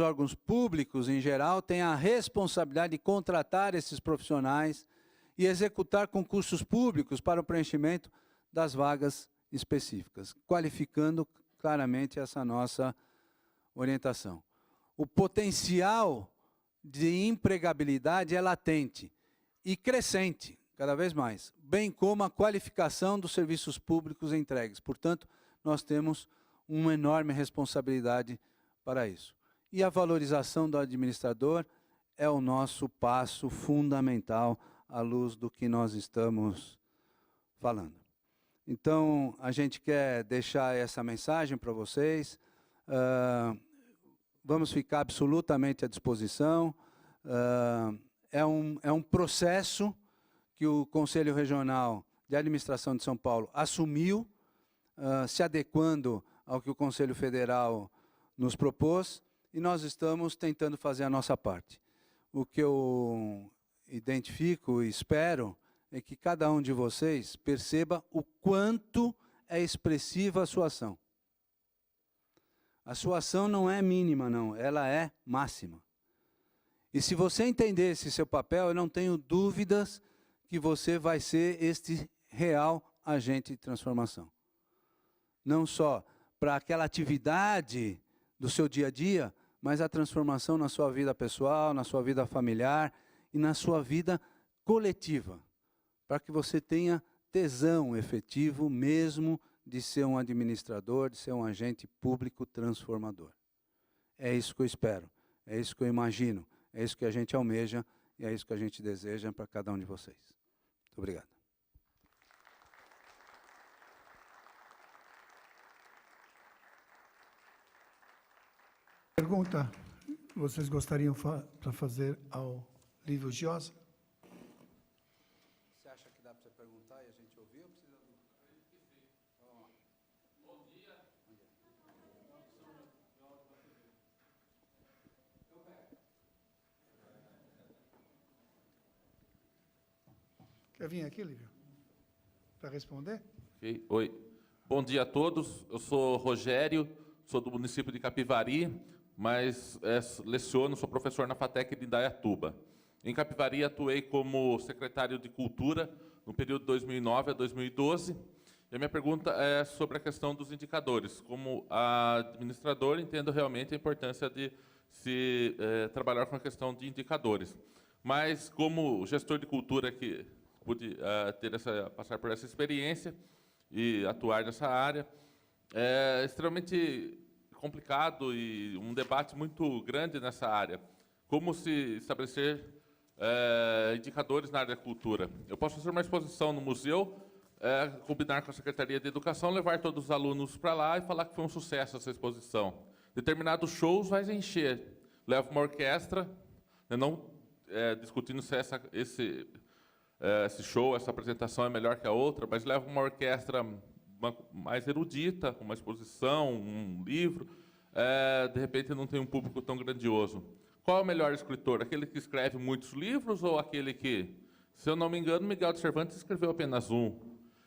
S7: órgãos públicos, em geral, têm a responsabilidade de contratar esses profissionais e executar concursos públicos para o preenchimento das vagas específicas, qualificando claramente essa nossa orientação. O potencial de empregabilidade é latente e crescente, cada vez mais, bem como a qualificação dos serviços públicos entregues. Portanto, nós temos uma enorme responsabilidade para isso. E a valorização do administrador é o nosso passo fundamental à luz do que nós estamos falando. Então, a gente quer deixar essa mensagem para vocês. Vamos ficar absolutamente à disposição. É um processo que o Conselho Regional de Administração de São Paulo assumiu, se adequando ao que o Conselho Federal nos propôs, e nós estamos tentando fazer a nossa parte. O que eu identifico e espero é que cada um de vocês perceba o quanto é expressiva a sua ação. A sua ação não é mínima, não, ela é máxima. E se você entender esse seu papel, eu não tenho dúvidas que você vai ser este real agente de transformação. Não só para aquela atividade do seu dia a dia, mas a transformação na sua vida pessoal, na sua vida familiar e na sua vida coletiva, para que você tenha tesão efetivo mesmo de ser um administrador, de ser um agente público transformador. É isso que eu espero, é isso que eu imagino, é isso que a gente almeja e é isso que a gente deseja para cada um de vocês. Muito obrigado.
S6: Pergunta que vocês gostariam para fazer ao Lívio Giosa?
S7: Você acha que dá para você perguntar e a gente ouvir ou precisa... Bom dia.
S6: Quer vir aqui, Lívio, para responder?
S8: Okay. Oi. Bom dia a todos. Eu sou Rogério, sou do município de Capivari, mas leciono, sou professor na FATEC de Indaiatuba. Em Capivari, atuei como secretário de Cultura no período de 2009 a 2012. E a minha pergunta é sobre a questão dos indicadores. Como administrador, entendo realmente a importância de se trabalhar com a questão de indicadores. Mas, como gestor de cultura que pude passar por essa experiência e atuar nessa área, é extremamente complicado e um debate muito grande nessa área. Como se estabelecer indicadores na área da cultura. Eu posso fazer uma exposição no museu, combinar com a Secretaria de Educação, levar todos os alunos para lá e falar que foi um sucesso essa exposição. Determinados shows vai encher. Leva uma orquestra, não discutindo se esse show, essa apresentação é melhor que a outra, mas leva uma orquestra mais erudita, uma exposição, um livro, de repente não tem um público tão grandioso. Qual é o melhor escritor? Aquele que escreve muitos livros ou aquele que, se eu não me engano, Miguel de Cervantes escreveu apenas um?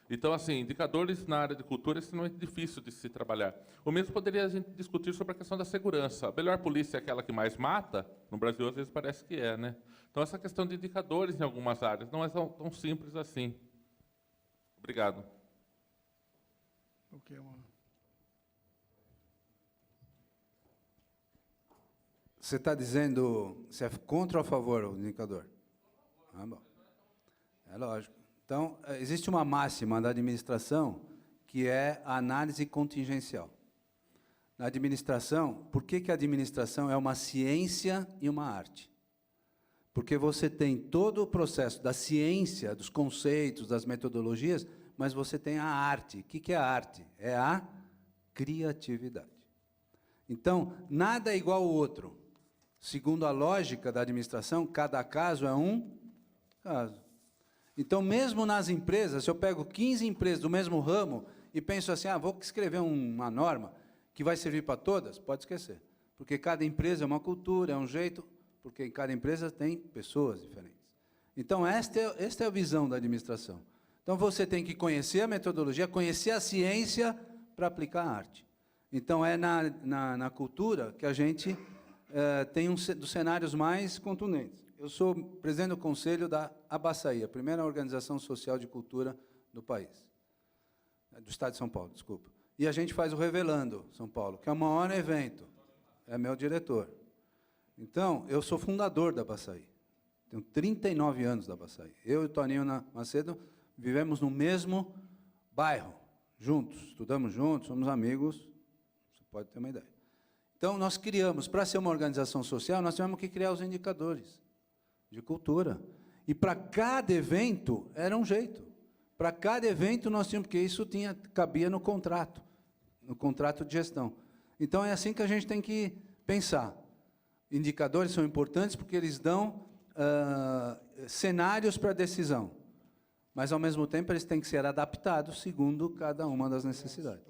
S8: Então, assim, indicadores na área de cultura é extremamente difícil de se trabalhar. O mesmo poderia a gente discutir sobre a questão da segurança. A melhor polícia é aquela que mais mata? No Brasil, às vezes, parece que é, né? Então, essa questão de indicadores em algumas áreas não é tão simples assim. Obrigado.
S6: Ok, mano.
S7: Você está dizendo se é contra ou a favor o indicador? Ah, bom. É lógico. Então, existe uma máxima da administração que é a análise contingencial. Na administração, por que a administração é uma ciência e uma arte? Porque você tem todo o processo da ciência, dos conceitos, das metodologias, mas você tem a arte. O que é a arte? É a criatividade. Então, nada é igual ao outro. Segundo a lógica da administração, cada caso é um caso. Então, mesmo nas empresas, se eu pego 15 empresas do mesmo ramo e penso assim, vou escrever uma norma que vai servir para todas, pode esquecer. Porque cada empresa é uma cultura, é um jeito, porque em cada empresa tem pessoas diferentes. Então, esta é a visão da administração. Então, você tem que conhecer a metodologia, conhecer a ciência para aplicar a arte. Então, é na cultura que a gente tem um dos cenários mais contundentes. Eu sou presidente do Conselho da Abaçaí, a primeira organização social de cultura do país. Do Estado de São Paulo, desculpa. E a gente faz o Revelando São Paulo, que é o maior evento. É meu diretor. Então, eu sou fundador da Abaçaí. Tenho 39 anos da Abaçaí. Eu e o Toninho Macedo vivemos no mesmo bairro, juntos, estudamos juntos, somos amigos, você pode ter uma ideia. Então, nós criamos, para ser uma organização social, nós tivemos que criar os indicadores de cultura. E para cada evento, era um jeito. Para cada evento, nós tínhamos, porque isso cabia no contrato de gestão. Então, é assim que a gente tem que pensar. Indicadores são importantes porque eles dão cenários para a decisão. Mas, ao mesmo tempo, eles têm que ser adaptados segundo cada uma das necessidades.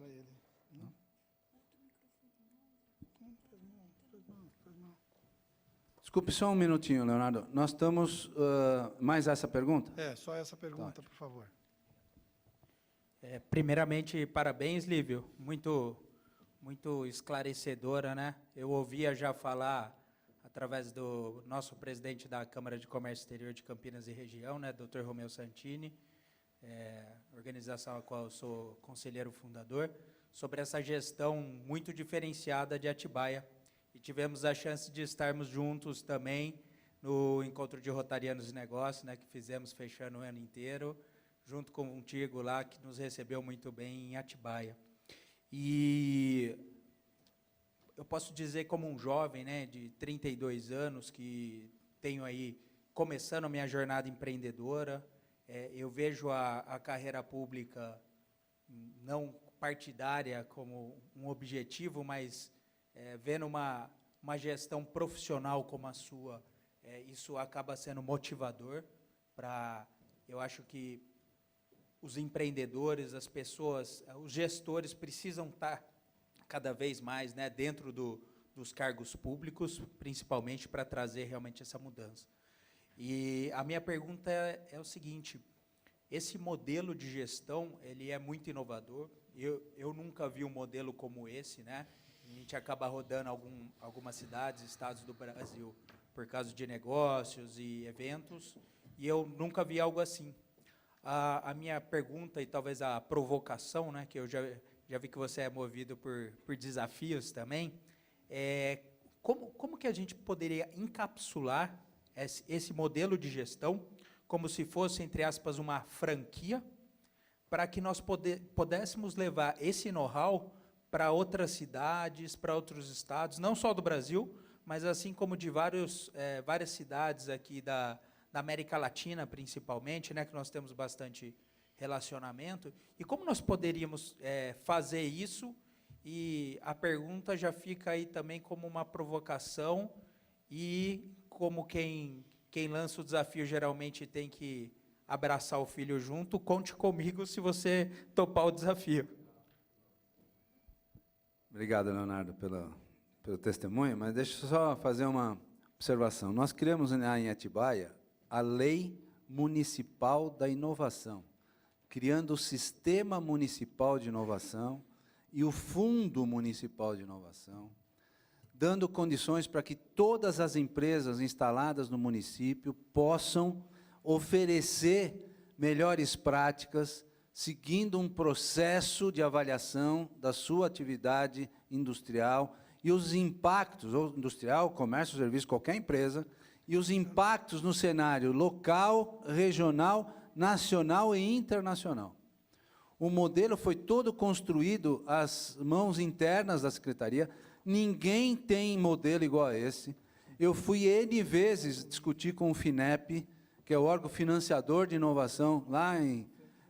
S7: Desculpe só um minutinho, Leonardo. Nós estamos... mais essa pergunta?
S6: Só essa pergunta, por favor.
S9: Primeiramente, parabéns, Lívio. Muito esclarecedora, né? Eu ouvia já falar, através do nosso presidente da Câmara de Comércio Exterior de Campinas e Região, né, Dr. Romeu Santini, organização a qual eu sou conselheiro fundador, sobre essa gestão muito diferenciada de Atibaia. E tivemos a chance de estarmos juntos também no Encontro de Rotarianos e Negócios, né, que fizemos fechando o ano inteiro, junto contigo lá, que nos recebeu muito bem em Atibaia. E eu posso dizer, como um jovem, né, de 32 anos, que tenho aí, começando a minha jornada empreendedora, eu vejo a carreira pública não partidária como um objetivo, mas vendo uma gestão profissional como a sua, isso acaba sendo motivador para, eu acho que os empreendedores, as pessoas, os gestores precisam estar cada vez mais, né, dentro dos cargos públicos, principalmente para trazer realmente essa mudança. E a minha pergunta é o seguinte: esse modelo de gestão, ele é muito inovador. Eu nunca vi um modelo como esse, né? A gente acaba rodando algumas cidades, estados do Brasil, por causa de negócios e eventos, e eu nunca vi algo assim. A minha pergunta, e talvez a provocação, né, que eu já vi que você é movido por desafios também, como que a gente poderia encapsular esse modelo de gestão como se fosse, entre aspas, uma franquia, para que nós pudéssemos levar esse know-how para outras cidades, para outros estados, não só do Brasil, mas assim como de várias cidades aqui da América Latina, principalmente, né, que nós temos bastante relacionamento. E como nós poderíamos fazer isso? E a pergunta já fica aí também como uma provocação, e como quem lança o desafio geralmente tem que abraçar o filho junto, conte comigo se você topar o desafio.
S7: Obrigado, Leonardo, pelo testemunho, mas deixa eu só fazer uma observação. Nós criamos em Atibaia a Lei Municipal da Inovação, criando o Sistema Municipal de Inovação e o Fundo Municipal de Inovação, dando condições para que todas as empresas instaladas no município possam oferecer melhores práticas, seguindo um processo de avaliação da sua atividade industrial e os impactos, ou industrial, comércio, serviço, qualquer empresa, e os impactos no cenário local, regional, nacional e internacional. O modelo foi todo construído às mãos internas da Secretaria. Ninguém tem modelo igual a esse. Eu fui N vezes discutir com o FINEP, que é o órgão financiador de inovação, lá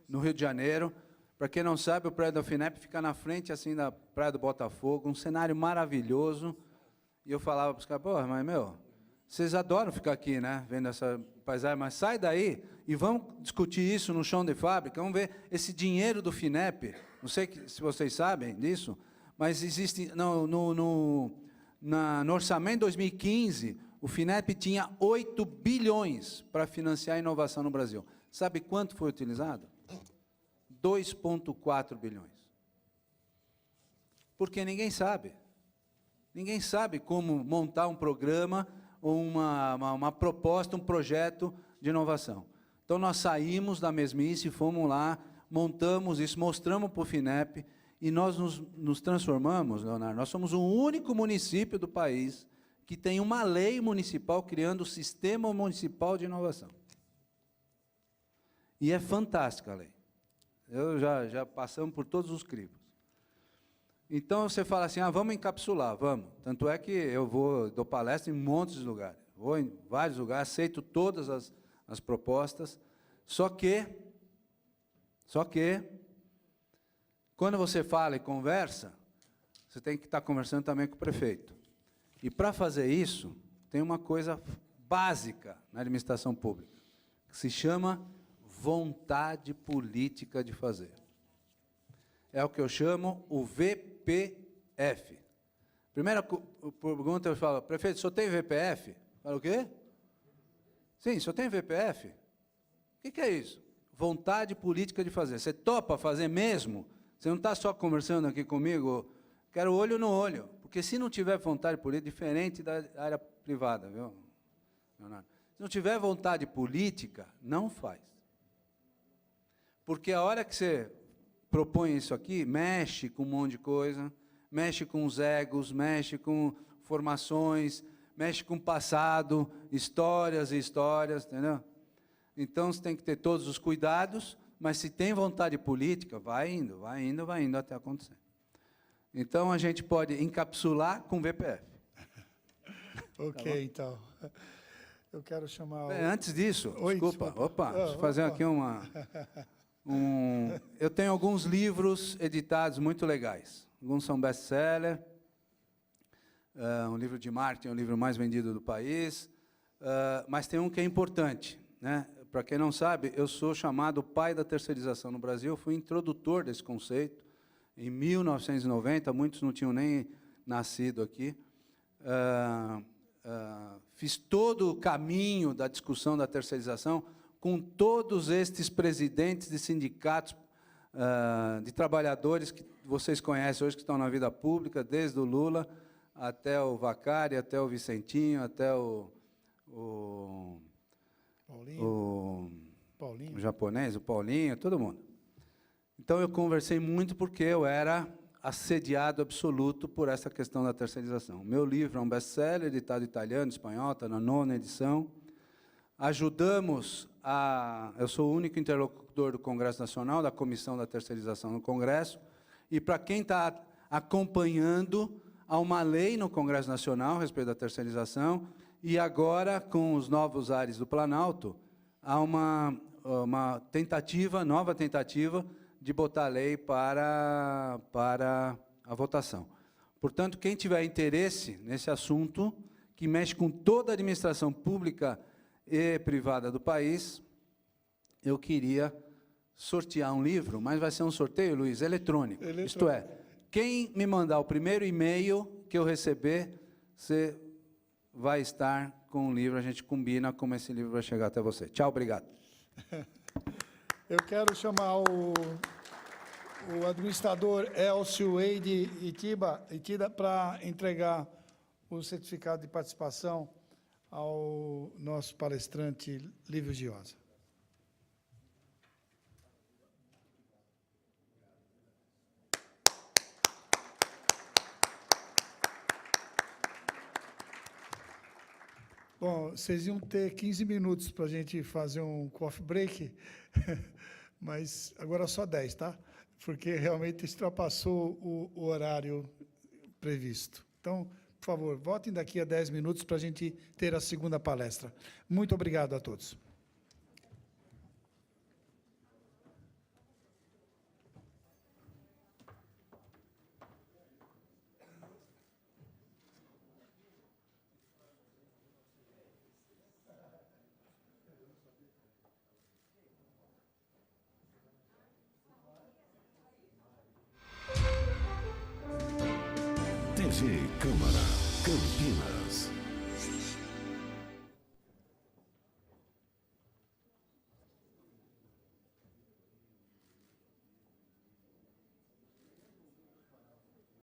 S7: no Rio de Janeiro. Para quem não sabe, o prédio da FINEP fica na frente assim, da Praia do Botafogo, um cenário maravilhoso. E eu falava para os caras, porra, mas, vocês adoram ficar aqui, né, vendo essa paisagem, mas sai daí e vamos discutir isso no chão de fábrica, vamos ver esse dinheiro do FINEP, não sei se vocês sabem disso, mas existe, no orçamento de 2015, o FINEP tinha 8 bilhões para financiar a inovação no Brasil. Sabe quanto foi utilizado? 2,4 bilhões. Porque ninguém sabe. Ninguém sabe como montar um programa, ou uma proposta, um projeto de inovação. Então, nós saímos da mesmice, fomos lá, montamos isso, mostramos para o FINEP, e nós nos transformamos, Leonardo, nós somos o único município do país que tem uma lei municipal criando o Sistema Municipal de Inovação. E é fantástica a lei. Eu já passamos por todos os crivos. Então, você fala assim, vamos encapsular, vamos. Tanto é que eu dou palestra em montes de lugares. Vou em vários lugares, aceito todas as propostas, só que, quando você fala e conversa, você tem que estar conversando também com o prefeito. E, para fazer isso, tem uma coisa básica na administração pública, que se chama vontade política de fazer. É o que eu chamo o VPF. Primeira pergunta, eu falo, prefeito, o senhor tem VPF? Fala, o quê? Sim, o senhor tem VPF? O que é isso? Vontade política de fazer. Você topa fazer mesmo? Você não está só conversando aqui comigo, quero olho no olho. Porque se não tiver vontade política, diferente da área privada, viu, Leonardo? Se não tiver vontade política, não faz. Porque a hora que você propõe isso aqui, mexe com um monte de coisa, mexe com os egos, mexe com formações, mexe com o passado, histórias e histórias, entendeu? Então, você tem que ter todos os cuidados, mas se tem vontade política, vai indo até acontecer. Então, a gente pode encapsular com VPF.
S6: Ok, tá, então. Eu quero chamar o...
S7: Antes disso, desculpa, deixa eu fazer aqui eu tenho alguns livros editados muito legais. Alguns são best-seller, um livro de marketing é o livro mais vendido do país, mas tem um que é importante, né? Para quem não sabe, eu sou chamado pai da terceirização no Brasil, fui introdutor desse conceito, em 1990, muitos não tinham nem nascido aqui. Fiz todo o caminho da discussão da terceirização com todos estes presidentes de sindicatos de trabalhadores que vocês conhecem hoje, que estão na vida pública, desde o Lula até o Vacari, até o Vicentinho, até o japonês, o Paulinho, todo mundo. Então, eu conversei muito porque eu era assediado absoluto por essa questão da terceirização. Meu livro é um best-seller, editado em italiano, espanhol, está na 9ª edição. Ajudamos eu sou o único interlocutor do Congresso Nacional, da Comissão da Terceirização no Congresso, e para quem está acompanhando a uma lei no Congresso Nacional a respeito da terceirização, e agora, com os novos ares do Planalto, há uma nova tentativa de botar a lei para a votação. Portanto, quem tiver interesse nesse assunto, que mexe com toda a administração pública e privada do país, eu queria sortear um livro, mas vai ser um sorteio, Luiz, eletrônico. Isto é, quem me mandar o primeiro e-mail que eu receber, você vai estar com o livro, a gente combina como esse livro vai chegar até você. Tchau, obrigado.
S6: Eu quero chamar o administrador Elcio Eide Itida para entregar o certificado de participação ao nosso palestrante Lívio Giosa. Bom, vocês iam ter 15 minutos para a gente fazer um coffee break, mas agora só 10, tá? Porque realmente ultrapassou o horário previsto. Então, por favor, votem daqui a 10 minutos para a gente ter a segunda palestra. Muito obrigado a todos.
S1: TV Câmara Campinas.